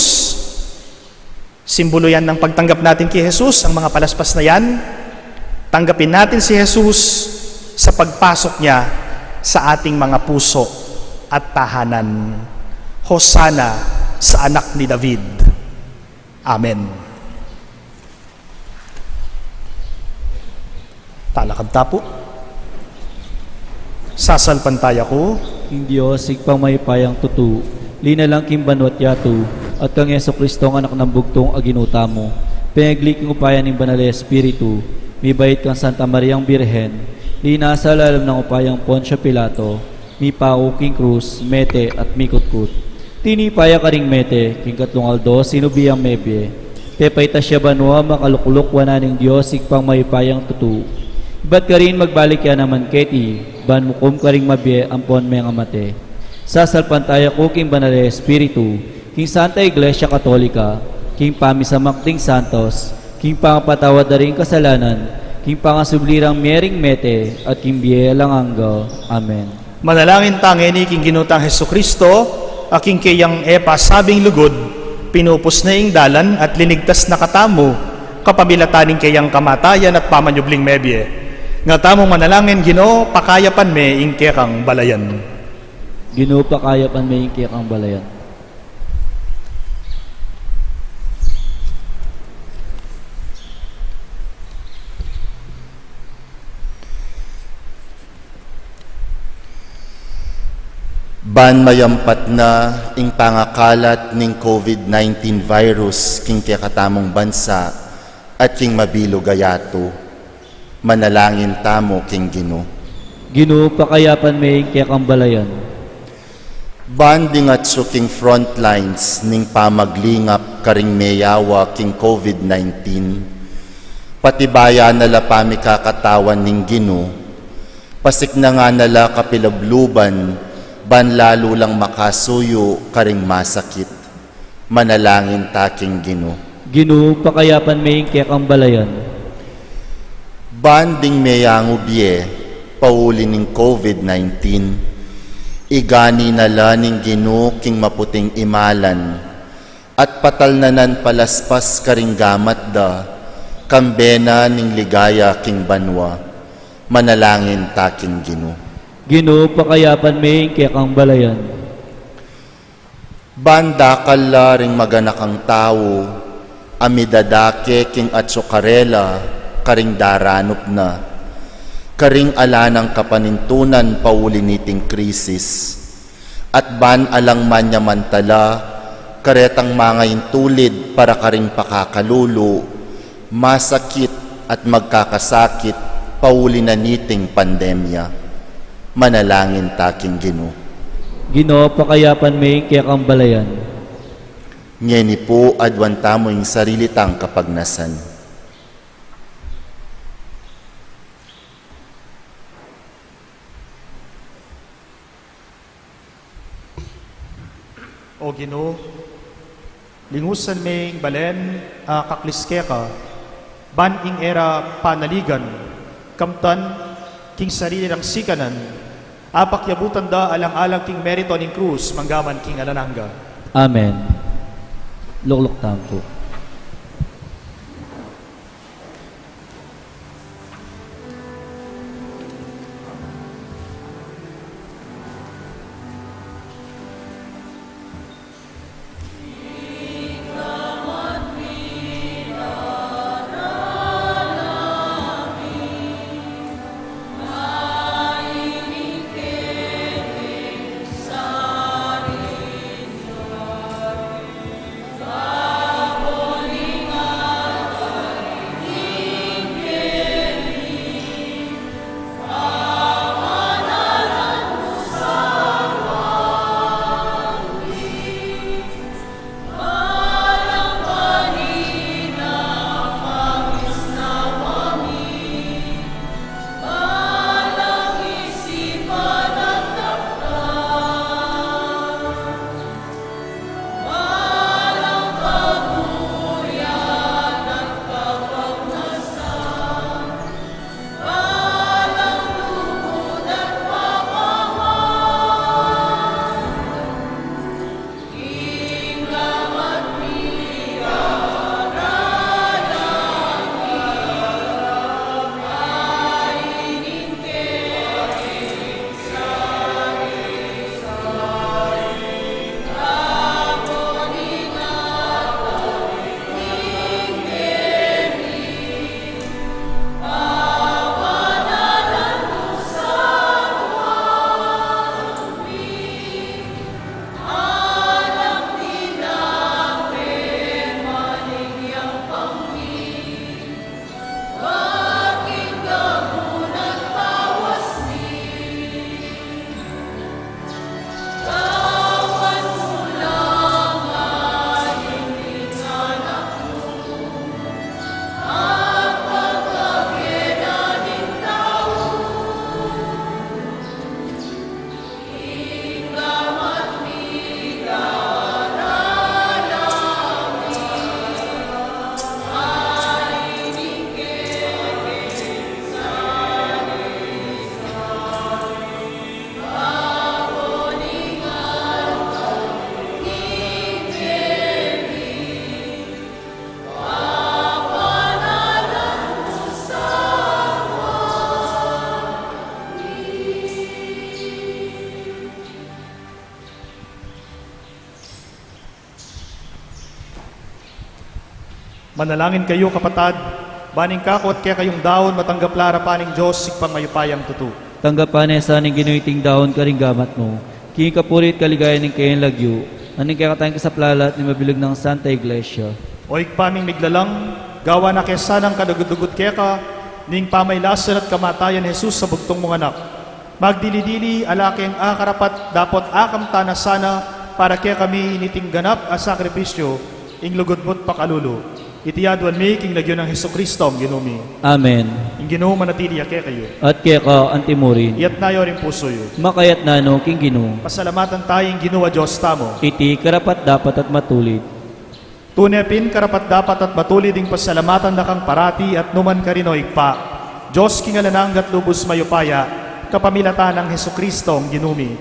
simbolo yan ng pagtanggap natin kay Jesus, ang mga palaspas na yan. Tanggapin natin si Jesus sa pagpasok niya sa ating mga puso at tahanan. Hosana sa anak ni David. Amen. Talakad tapo. Sasalpantaya ko. King Diyos, igpang may payang tutu, linalang kimbanot yatu, at kang Yeso Kristo ang anak ng bugtong aginuta mo. Pinaglik ng upayan ng Banal Espiritu, may bayit kang Santa Mariang Birhen, lina sa lalam ng upayang Poncio Pilato, mi pao king Cruz, mete at mikutkut. Tinipaya ka ring mete, king Katlong Aldo, sinubiyang mebye. Pepay ta siya banwa, makalukulok wananing Diyos, igpang may payang tutu. Ba't ka rin magbalik yan naman keti, ban mukom ka ring mabye, ampon may amate. Sasalpantaya ko king Banal Espiritu, king Santa Iglesia Katolika, king Pamisamakting Santos, king pangapatawad na rin kasalanan, king pangasublirang mering mete, at king biyelang anggo. Amen. Manalangin tangi ni king ginutang Hesus Kristo, aking kayang sabing lugod, pinupos na ing dalan at linigtas na katamo, kapamilataning kayang kamatayan at pamanyubling mebye. Nga tamong manalangin, Ginoo, pakayapan me ing kekang balayan. Ginoo, pakayapan me ing kekang balayan. Ban mayampat na ing pangakalat ning COVID-19 virus king kakatamong bansa at king mabilo gayato. Manalangin tamo king Ginoo. Ginoo, pakayapan me ing kekang balayan. Banding at king front lines ning pamaglingap karing meyawa king COVID-19. Patibaya nala pami kakatawan ning Ginoo. Pasik na nga nala kapilabluban, ban lalo lang makasuyo karing masakit. Manalangin taking Ginoo. Ginoo, pakayapan me ing kekang balayan. Banding meyang ubye, pauli ning COVID-19, igani nala ning Ginoo king maputing imalan, at patalnanan palaspas karing gamat da, kambena ning ligaya king banwa, manalangin taking Ginoo. Ginoo, pakayapan me ing kekang balayan. Banda kala ring maganakang tao, amidadake king atsukarela, karing daranop na. karing ala ng kapanintunan pauliniting krisis, at ban alang manya mantala, karetang mga intulid para karing pakakalulo, masakit at magkakasakit, paulinaniting pandemya. Manalangin taking Ginoo. Ginoo, pakayapan may kaya kang balayan. Ngeni po adwan tamo yung sarili tang kapagnasan. O Ginoo, lingusan may balen kakliskeka, ban ing era panaligan, kamtan, king sarili ng sikanan, apakyabutan da alang-alang king merito ning krus, manggaman king alananga. Amen. Lukluk tampo. Manalangin kayo kapatad, baning kako at kaya kayong daon matanggap lara paning Diyos sigpang mayupayang tutu. Tanggapan sa ning ginuiting dahon karing gamat mo. Kini kapulit kaligaya ning kayang lagyo. Aning kaya katayang kasaplalat ni mabilog ng Santa Iglesia. O ikpaming miglalang, gawa na kesanang kadagudugot kaya ka, ning pamaylasan at kamatayan Jesus sa bugtong mong anak. Magdili-dili alaking akarapat dapot akam tana sana para kaya kami initing ganap at sakripisyo, ing lugod mo't pakalulu. Itiyadwan mi king lagyo ng Hesus Kristo ang ginumi. Amen. Ing Ginoo manatili kaya kayo. At kaya ka antimurin. Iyat nayo rin puso yo. Makayat nano king Ginoo. Pasalamatan tayong Ginoo Diyos tamo. Iti karapat dapat at matulid. Tunepin karapat dapat at matulid ing pasalamatan na kang parati at numan karino igpa. Diyos kingalanang at lubos mayupaya, kapamilatan ng Hesus Kristo ang ginumi.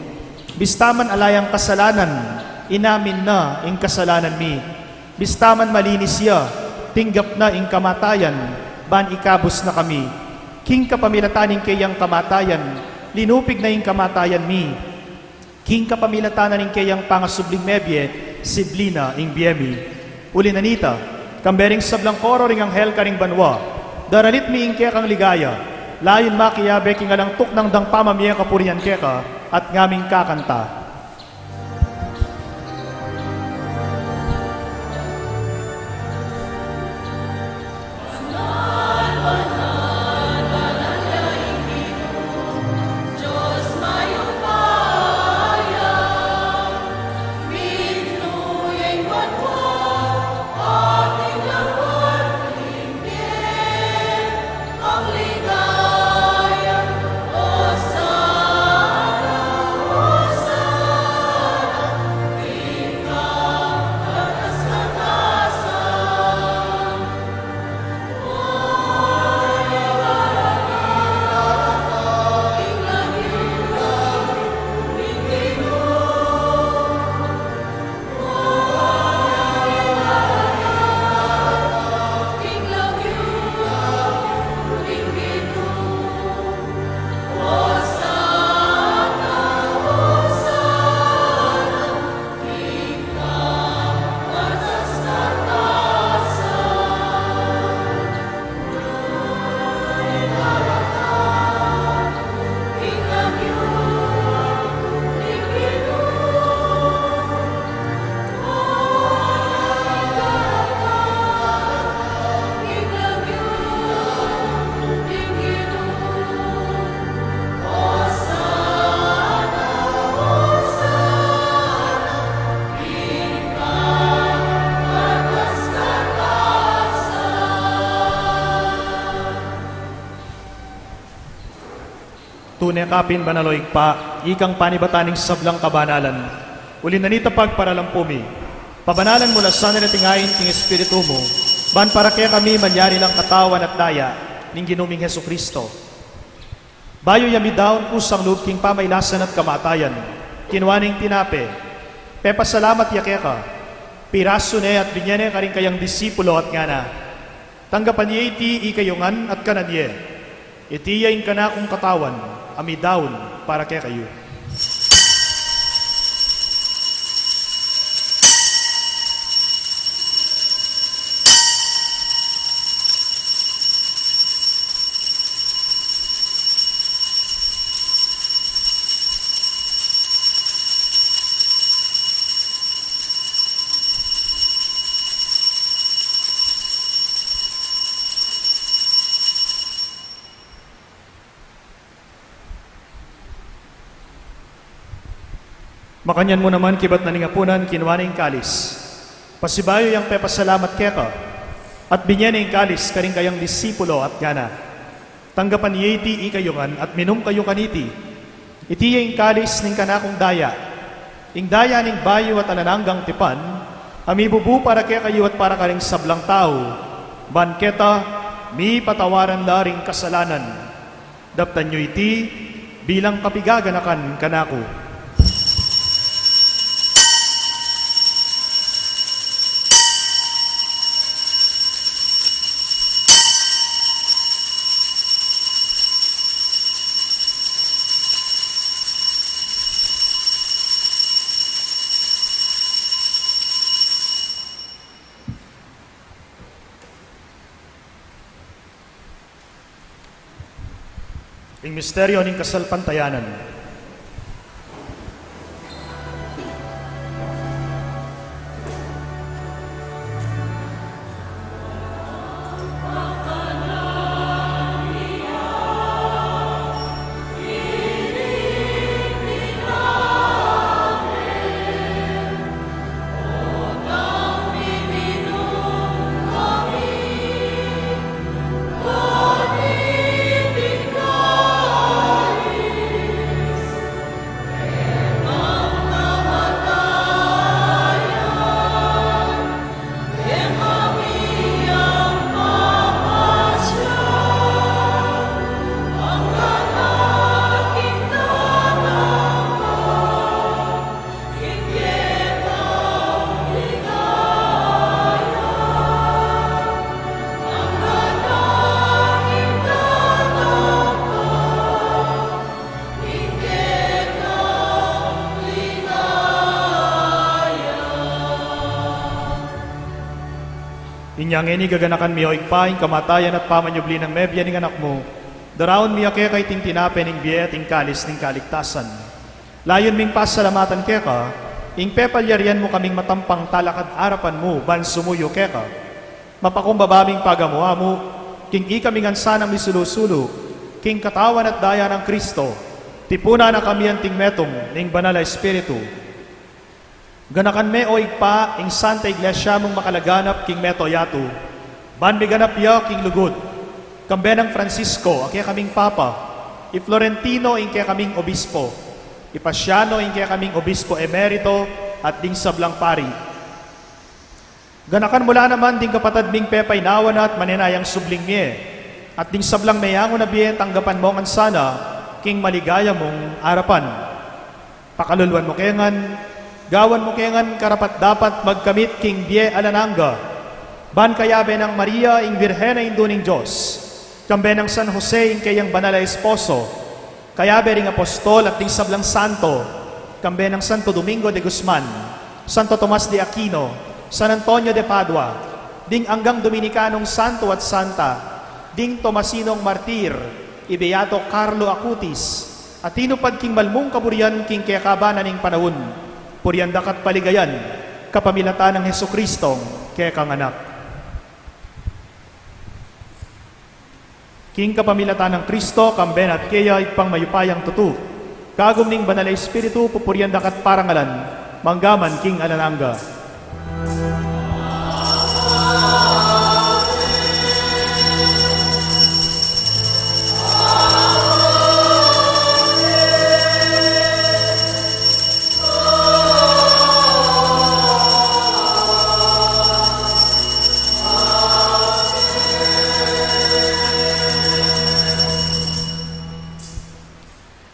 Bistaman alayang kasalanan, inamin na ing kasalanan mi. Bistaman malinis siya, tinggap na ing kamatayan, ban ikabos na kami. King kapamilataning kayang kamatayan, linupig na ing kamatayan mi. King kapamilatanan ing kayang pangasubling mebye, siblina ing biemi. Uli nanita, kambering sablang koro ring anghel karing banwa, daralit mi ing kaya kang ligaya, layon makiyabe kingalang tuknang dang pamamiya kapurian keka at ngaming kakanta. Tunay kapin banaloig pa, ikang panibataning sablang kabanalan. Uli nanita pagparalampumi. Pabanalan mo lasan na tingayin king Espiritu mo, ban para kaya kami manyari lang katawan at daya, ning ginuming Heso Kristo. Bayo yami daon kusang loob king pamaylasan at kamatayan, kinwaning tinape. Pepasalamat yakeka, piraso ne at binyane karing kayang disipulo at ngana. Tanggapan niya iti ikayungan at kanadye. Itiyain ka na kong katawan, ami daon para kaya kayo. Makanyan mo naman kibat na ningapunan kinwaning kalis. Pasibayo yang pepasalamat keka at binyan ng kalis karing kayang disipulo at gana. Tanggapan iti ikayungan at minum kayo kaniti. Iti yung kalis ning kanakong daya. Ing daya ning bayo at alananggang tipan, amibubu para kaya kayo at para karing sablang tao. Banketa, mi patawaran daring kasalanan. Daptan nyo iti bilang kapigaganakan kanako. Ing misteryo ning kasalpantayanan. Inyang ini gaganakan mi o igpaing kamatayan at pamanyubli ng mebya ning anak mo, Daraon mi ake kay ting tinapen ing biye ting kalis ning kaligtasan. Layon ming pasalamatan keka, ing pepalyarian mo kaming matampang talakad arapan mo, ban sumuyo keka. Mapakumbabaming pagamuha mo, king ikaming ansanang misulusulo, king katawan at daya ng Kristo, tipuna na kami ang tingmetom ning banal na Espiritu. Ganakan me o igpa, ing Santa Iglesia mong makalaganap king meto yatu, ban miganap ya king lugod, kambe ng Francisco, ake kaming Papa, i Florentino ing kaya kaming Obispo, i Pasiano ing kaya kaming Obispo Emerito at ding sablang pari. Ganakan mula naman ding kapatad ming pepay nawan at maninayang subling miye, at ding sablang mayango na biye tanggapan mo ang sana, king maligaya mong arapan. Pakaluluan mo kengan, gawan mo kengan karapat dapat magkamit king biye alananga, ban kayabe ng Maria ing Birhena indo ning Diyos, kambe ng San Jose ing kayang banal na esposo, kayabe ring apostol at ding sablang santo, kambe ng Santo Domingo de Guzman, Santo Tomas de Aquino, San Antonio de Padua, ding anggang Dominikanong santo at santa, ding Tomasinong martir, Beato Carlo Acutis, at tinupad king malmong kaburian king kekabanan ning panahon, puryandak at paligayan, kapamilatan ng Hesukristong kekang anak. King kapamilatan ng Kristo, kamben at kaya ipang mayupayang tutu, kagum ning banal na Espiritu, pupuryandak at parangalan, manggaman king alananga.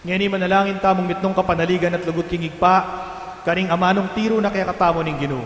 Ngeni manalangin tamong mitnong kapanaligan at lugot king igpa, kaning amanong tiro na kaya katamo ning Ginoo.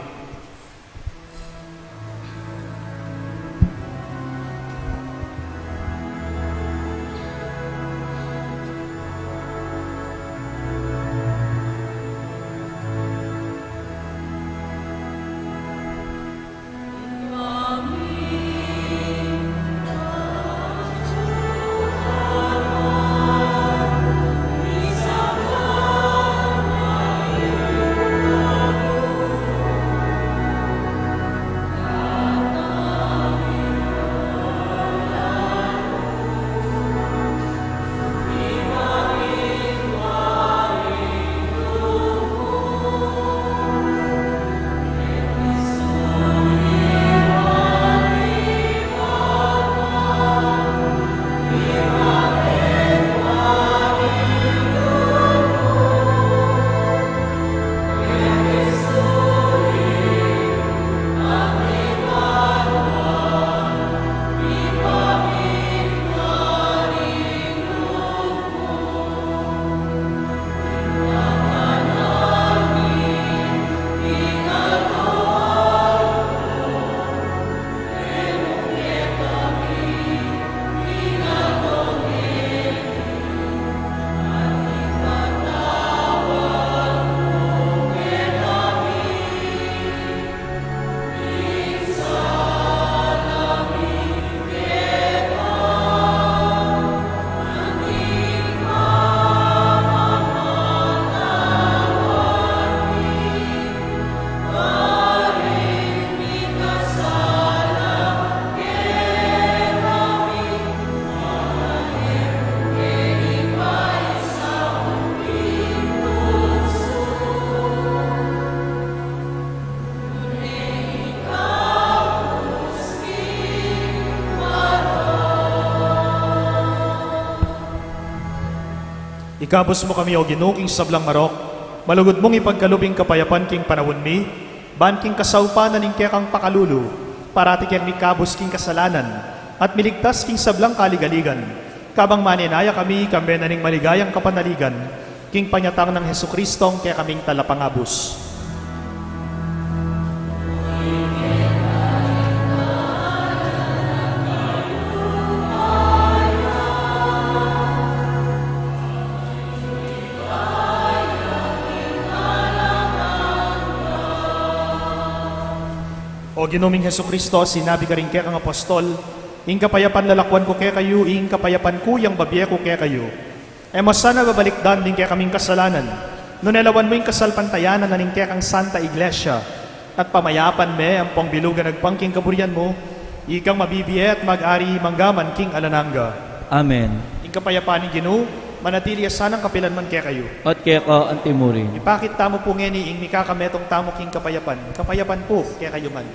Ikabos mo kami o Ginoo king sablang marok, malugod mong ipagkalubing kapayapan king panahon mi, ban king kasawpanan ning kekang pakalulu, parati keng mikabos king kasalanan, at miligtas king sablang kaligaligan. Kabang maninaya kami, kambe na ning maligayang kapanaligan, king panyatang ng Hesukristong kaya kaming talapangabos. O Ginoming Hesukristo, sinabi ka rin kaya kang apostol, ing kapayapan lalakwan ko kaya kayo, ing kapayapan ko yung babiye ko kaya kayo. Emos sana babalikdan din kaya kaming kasalanan. Nunelawan mo yung kasalpantayanan na ning kaya kang Santa Iglesia. At pamayapan me ang pangbilugan nagpangking kaburian mo, ikang mabibiye at mag-ari manggaman king alananga. Amen. Ing kapayapaan ni Ginoo, manatili sanang kapilan man kaya kayo. At kaya ka antimurin. Ipakit tamo po ngeni ing mikakametong tamo king kapayapan. Kapayapan po kaya kayo man.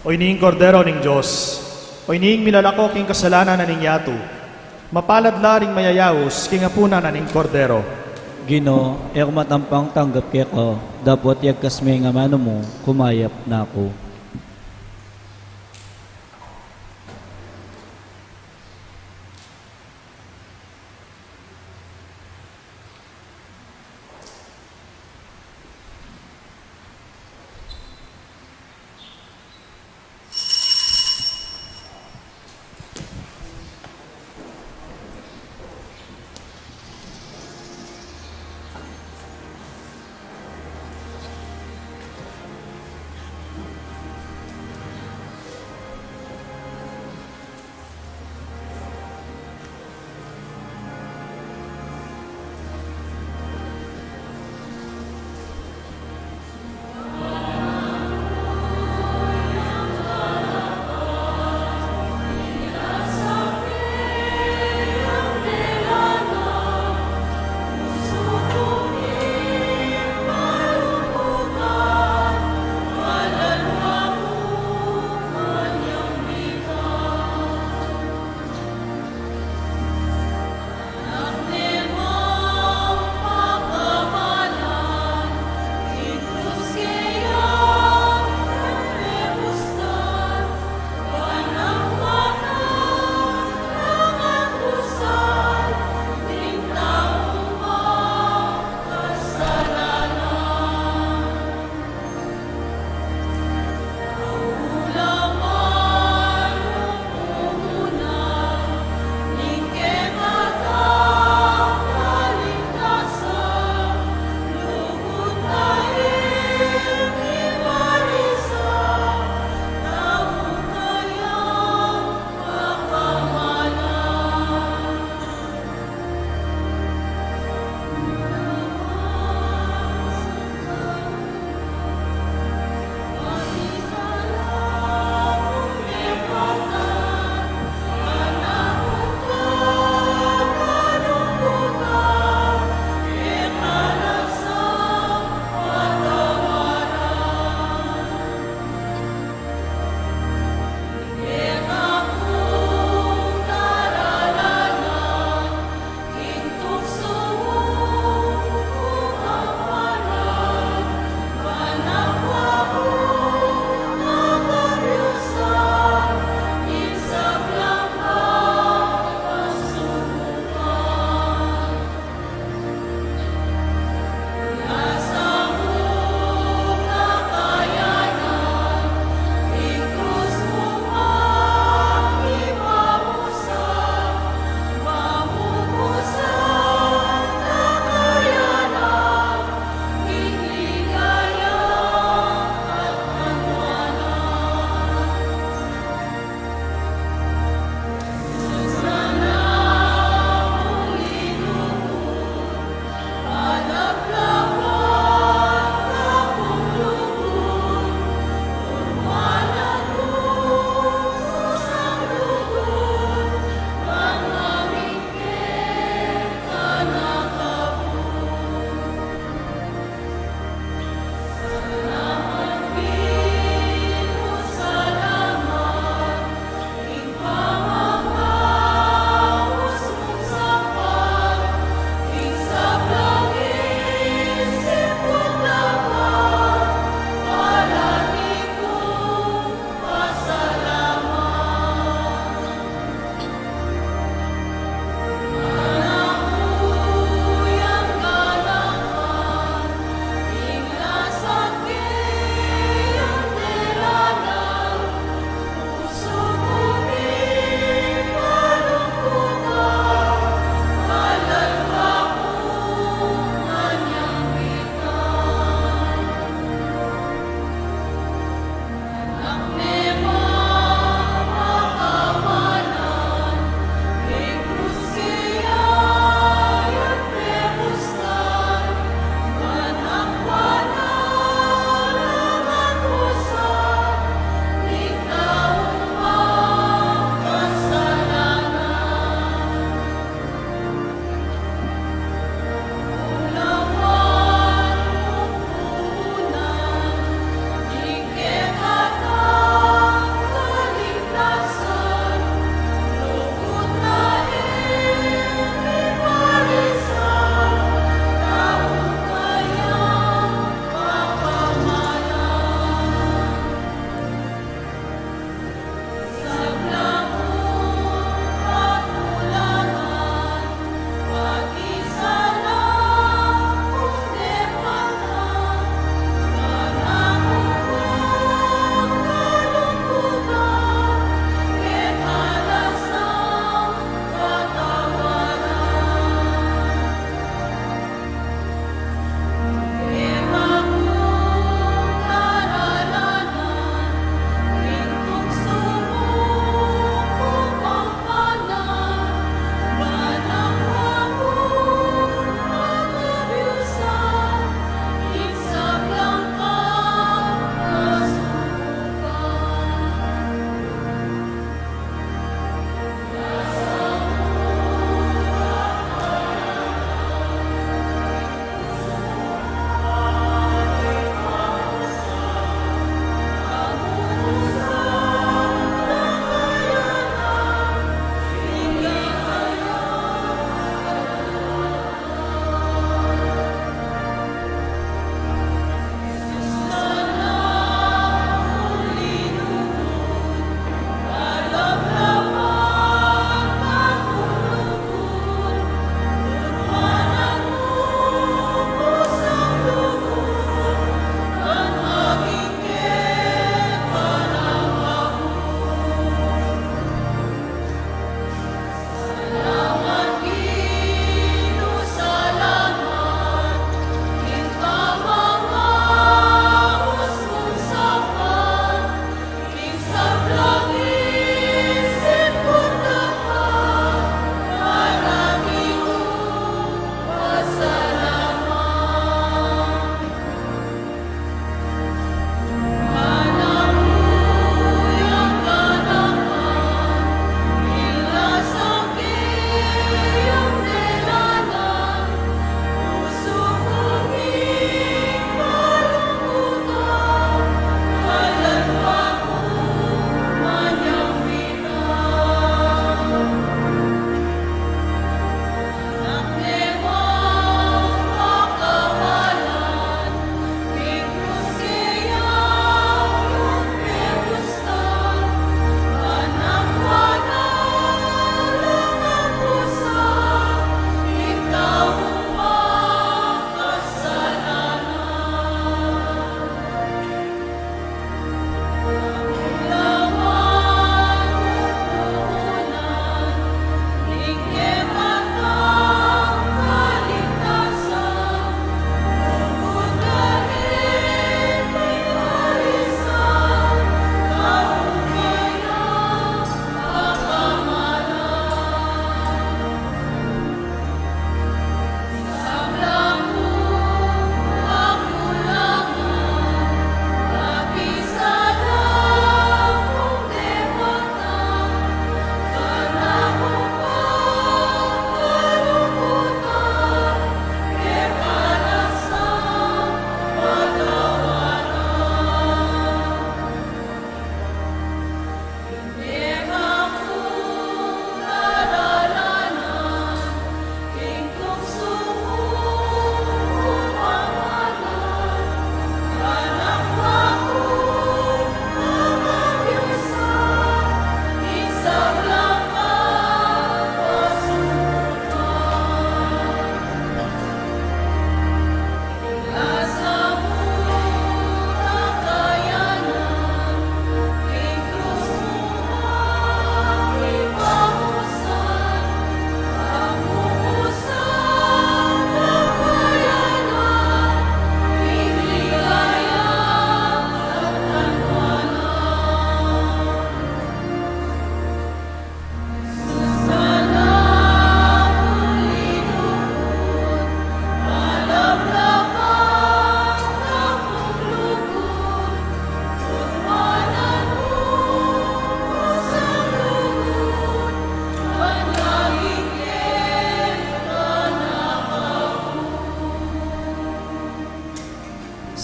O ining kordero ning Diyos, o ining milalako king kasalanan na ning yato, mapalad laring mayayawos king apuna na ning kordero. Gino, ek matampang tanggap kaya ka, dapat yagkas may nga mano mo, kumayap na ako.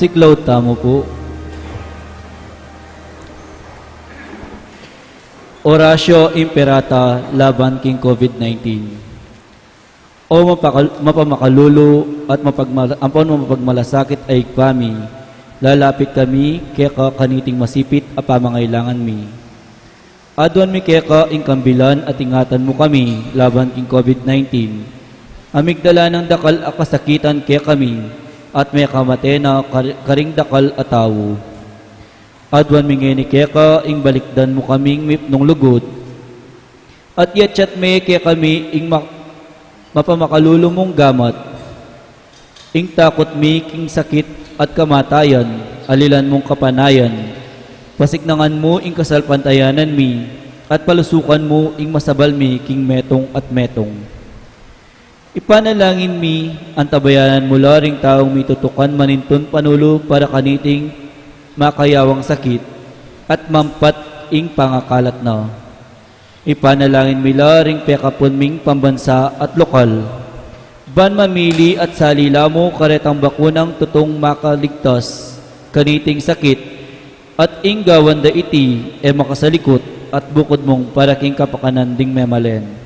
Siglaw tamo po. Orasyo Imperata laban king COVID-19. O mapamakalulo at ampon mapagmalasakit ay kami, lalapit kami kaya kaniting masipit a pamangailangan mi. Adwan mi kaya ingkambilan at ingatan mo kami laban king COVID-19. Amigdala ng dakal a kasakitan kaya kami at may kamate na karing dakal a tawo. Adwan mi ngeni kaya ing balikdan mo kaming mipnong lugod. At yatchat may kaya kami ing mapamakalulo mong gamat. Ing takot mi king sakit at kamatayan, alilan mong kapanayan. Pasignangan mo ing kasalpantayanan mi, at palusukan mo ing masabal mi king metong at metong. Ipanalangin mi, antabayanan mo laring taong mitutukan maninton panulo para kaniting makayawang sakit, at mampat ing pangakalat na. Ipanalangin mi laring pekapon ming pambansa at lokal. Ban mamili at salila mo karetang bakunang tutong makaligtas, kaniting sakit, at ing gawan da iti e makasalikot at bukod mong paraking kapakanan ding memalen.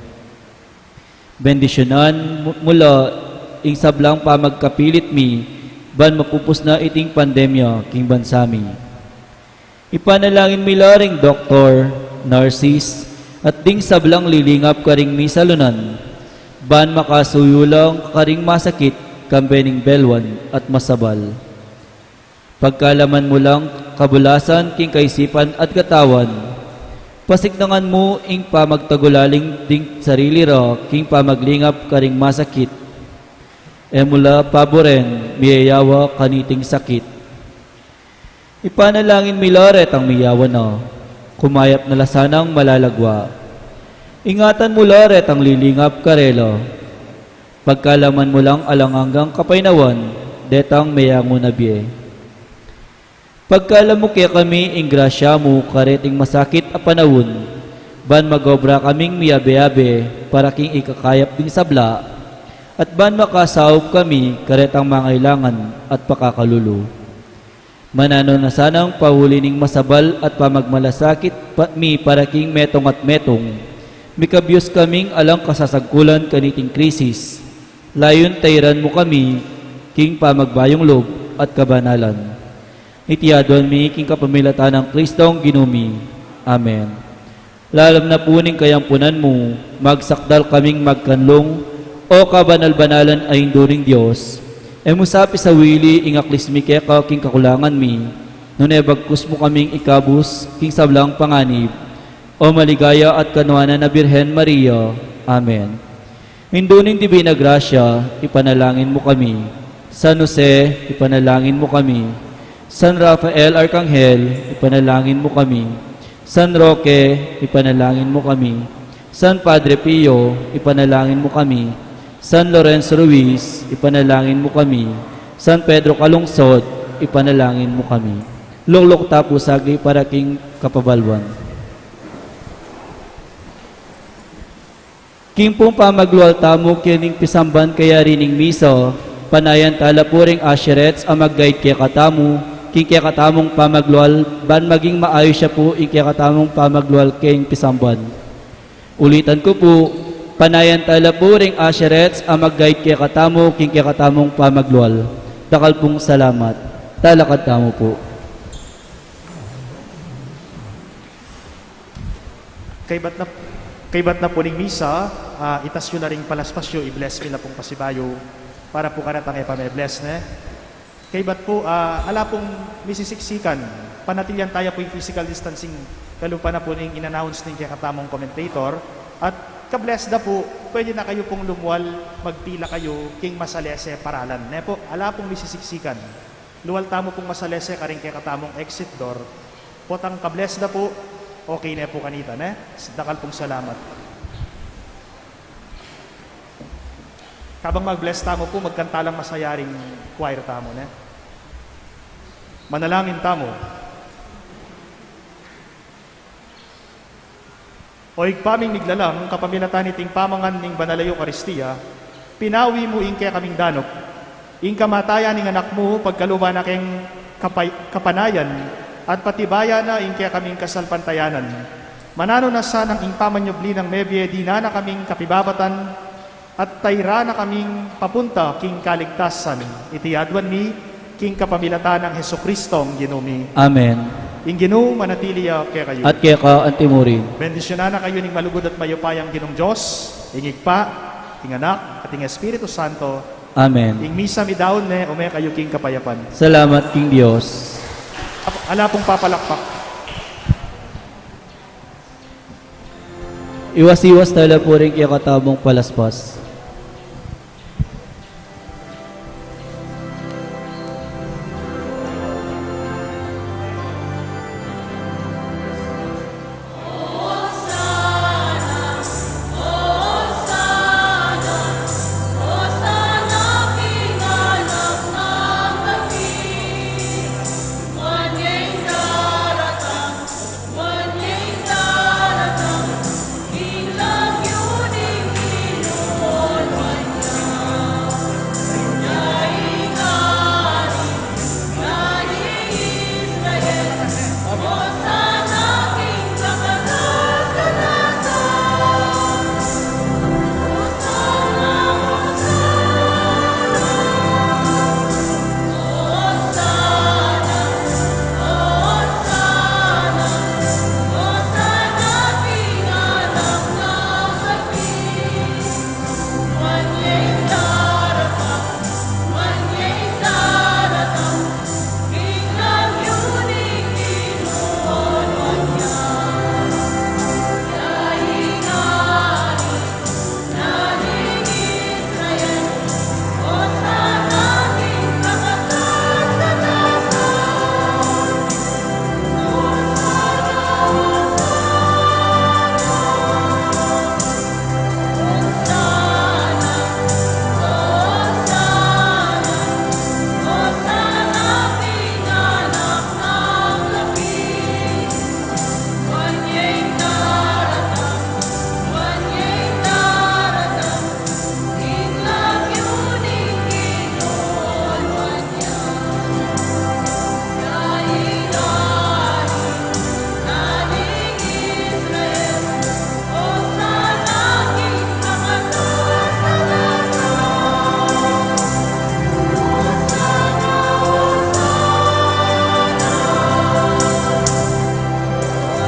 Bendisyonan mula ing sablang pamagkapilit mi, ban mapupos na iting pandemya king bansami. Ipanalangin mi laring doktor, nurses, at ding sablang lilingap karing mi salunan, ban makasuyulang karing masakit kambening belwan at masabal. Pagkalaman mo lang kabulasan king kaisipan at katawan, pasignangan mo ing pamagtagulaling ding sarili ra king pamaglingap karing masakit, mula paboren miyayawa kaniting sakit. Ipanalangin mi laret ang miyawa na, kumayap na lasanang malalagwa. Ingatan mo laret ang lilingap karelo. Pagkalaman mo lang alangangang kapainawan, detang mayango na biye. Pagkalam mo kaya kami ing grasya mo kareting masakit a panawon, ban magobra kaming miyabe-abe para king ikakayap ding sabla, at ban makasawop kami karetang mangailangan at pakakalulo. Manano na sanang pahuli ning masabal at pamagmalasakit mi para king metong at metong, mikabyos kaming alang kasasagkulan kaniting krisis, layon tayran mo kami king pamagbayong lob at kabanalan. Itiyadon mi king kapamilatan ng Kristong ginumi. Amen. Lalam na puning kayampunan mo, magsakdal kaming magkanlong, o kabanal-banalan ay induring Diyos, musapi sa wili ingaklis mi keka king kakulangan mi, nunebagkus mo kaming ikabus king sablang panganib, o maligaya at kanuanan na Birhen Maria. Amen. Hinduning Divina Gracia, ipanalangin mo kami. San Jose, ipanalangin mo kami. San Rafael Arcangel, ipanalangin mo kami. San Roque, ipanalangin mo kami. San Padre Pio, ipanalangin mo kami. San Lorenzo Ruiz, ipanalangin mo kami. San Pedro Calungsod, ipanalangin mo kami. Luklok tapo sagi para king kapabalwan. King pong pamaglual tamo kining pisamban kaya rining miso, panayan tala puring asherets ang mag-guide kaya katamu, king kaya katamong pamaglual, ban maging maayos siya po ing kaya katamong pamaglual king pisamban. Ulitan ko po, panayan tala puring asherets ang mag-guide kaya katamo, king kaya katamong pamaglual. Dakal pong salamat. Talakad tamo po. Kaybat na po ning misa, itasyo na ring palaspasyo, i-bless mi na pong pasibayo para po karatang ipame-bless ne. Kaybat po, ala pong misisiksikan, panatilyan tayo po yung physical distancing, kalupa na po ning in-announce ning katamong commentator, at ka-bless na po, pwede na kayo pong lumuwal, magpila kayo, king masalese paralan. Ne po, ala pong misisiksikan, luwal tamo pong masalese karing katamong exit door, potang ka-bless na po, okay na po kanita, ne? Dakal pong salamat. Kabang mag-bless tamo po, magkanta lang masayaring choir tamo, ne? Manalangin tamo. O igpaming niglalang, kapamilatan iting pamangan ning banalayo Eucharistia, pinawi mo ing kaya kaming danok, ing kamatayan ing anak mo, pagkaluban na keng kapanayan, at patibaya na ing kaya kaming kasalpantayanan. Manano na sa nang ing pamanyubli ng mebye, di na kaming kapibabatan, at tayra na kaming papunta king kaligtasan. Itiyadwan mi, king kapamilatan ng Heso Kristong ginumi. Amen. Ing ginu manatili kaya kayo. At kaya ka antimurin. Bendisyonan na kayo ning malugod at mayupayang ginong Diyos, ingig pa, ing anak, at ing Espiritu Santo. Amen. Ing misa mi daon ne, ume kayo king kapayapan. Salamat King Diyos. Ala pong papalakpak. Iwas-iwas tala po rin kaya katabong palaspas.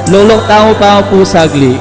Lolong tao pa po sagli.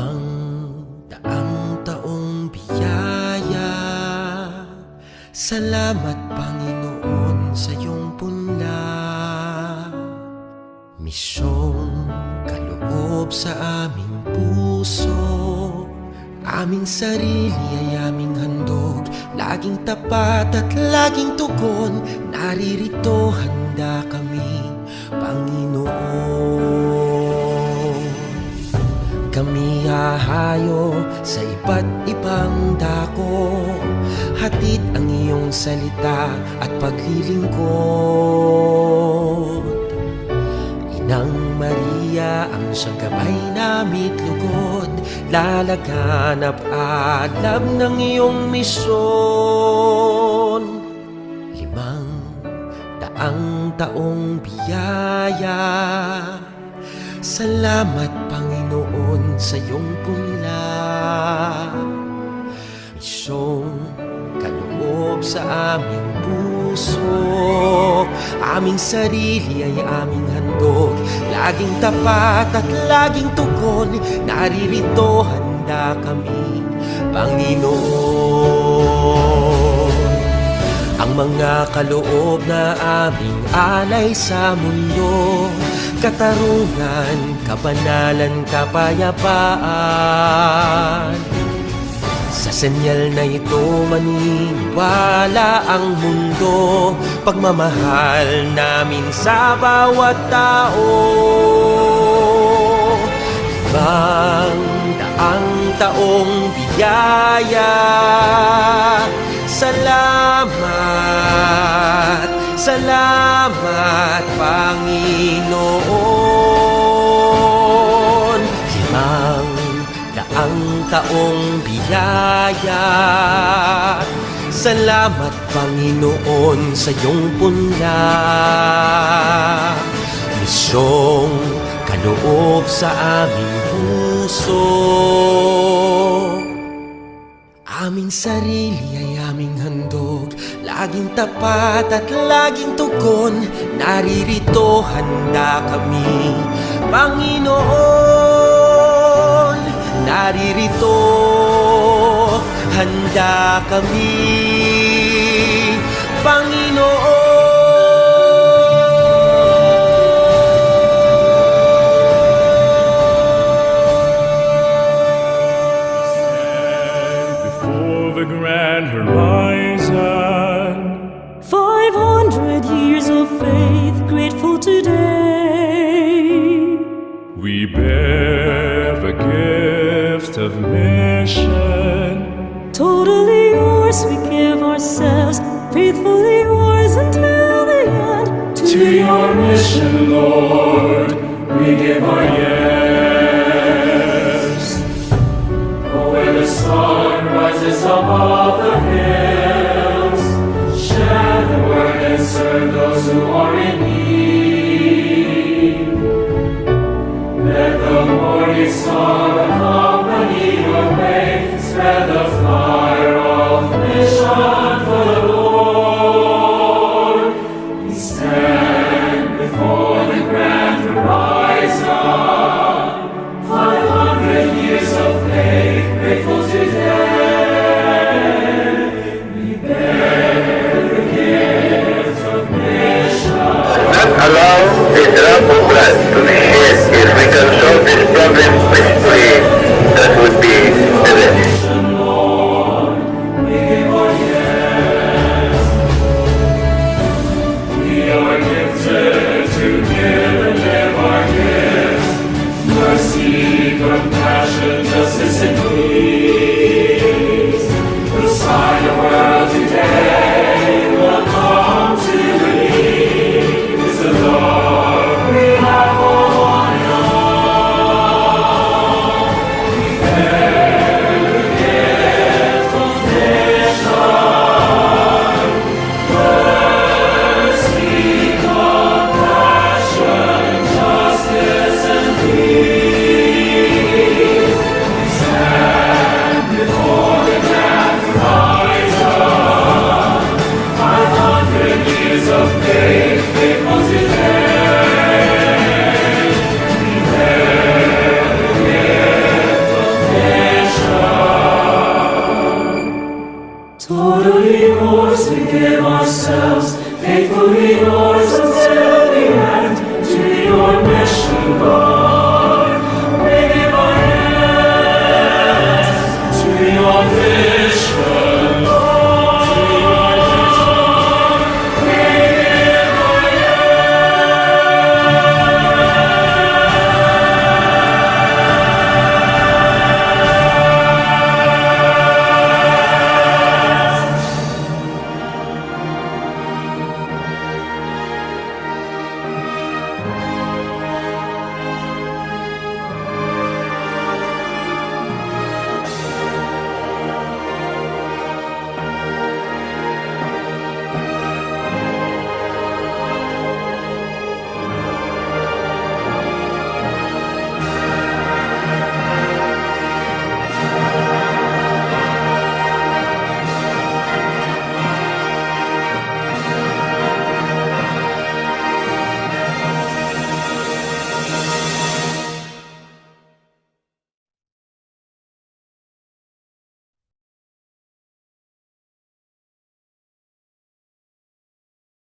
Daang taong biyaya, salamat Panginoon sa iyong punla. Misyong kaloob sa aming puso, aming sarili ay aming handog, laging tapat at laging tugon. Naririto handa kami, Panginoon. Kami hahayo sa iba't ibang dako, hatid ang iyong salita at paglilingkod. Inang Maria, ang siyang gabay namit lugod, lalaganap alam ng iyong misyon. 500 taong biyaya, salamat Panginoon sa iyong punla. Misyong kaloob sa aming puso, aming sarili ay aming handog, laging tapat at laging tugon. Naririto handa kami, Panginoon. Ang mga kaloob na aming alay sa mundo, katarungan, kabanalan, kapayapaan. Sa senyal na ito maniniwala ang mundo, pagmamahal namin sa bawat tao. 500 taong biyaya, salamat, salamat Panginoon. 500 taong biyaya, salamat Panginoon sa iyong punla. Misyong kaloob sa aming puso, aming sarili ay aming handog, laging tapat at laging tugon. Naririto handa kami, Panginoon. Naririto handa kami, Panginoon. The grand horizon, 500 years of faith, grateful today. we bear the gift of mission. Totally yours, we give ourselves, faithfully yours until the end. To your mission, Lord, we give our yes. Oh, where the sun rises above the hills, share the word and serve those who are in need. Let the morning star accompany your way, spread the fire of mission for the Lord. We stand before the grand horizon, 500 years of faith, grateful today. We bear the gift of mission. Not allow the drop of blood to be shed if we can solve this problem peacefully. That would be the best. Lord, we give our yes. We are gifted to give and live our gifts. Mercy, compassion, justice, and peace. The sign of world today will come to believe is the love we have for one another. We bear the gift of mission. Mercy, compassion, justice, and peace. We stand Totally yours we give ourselves, faithfully yours.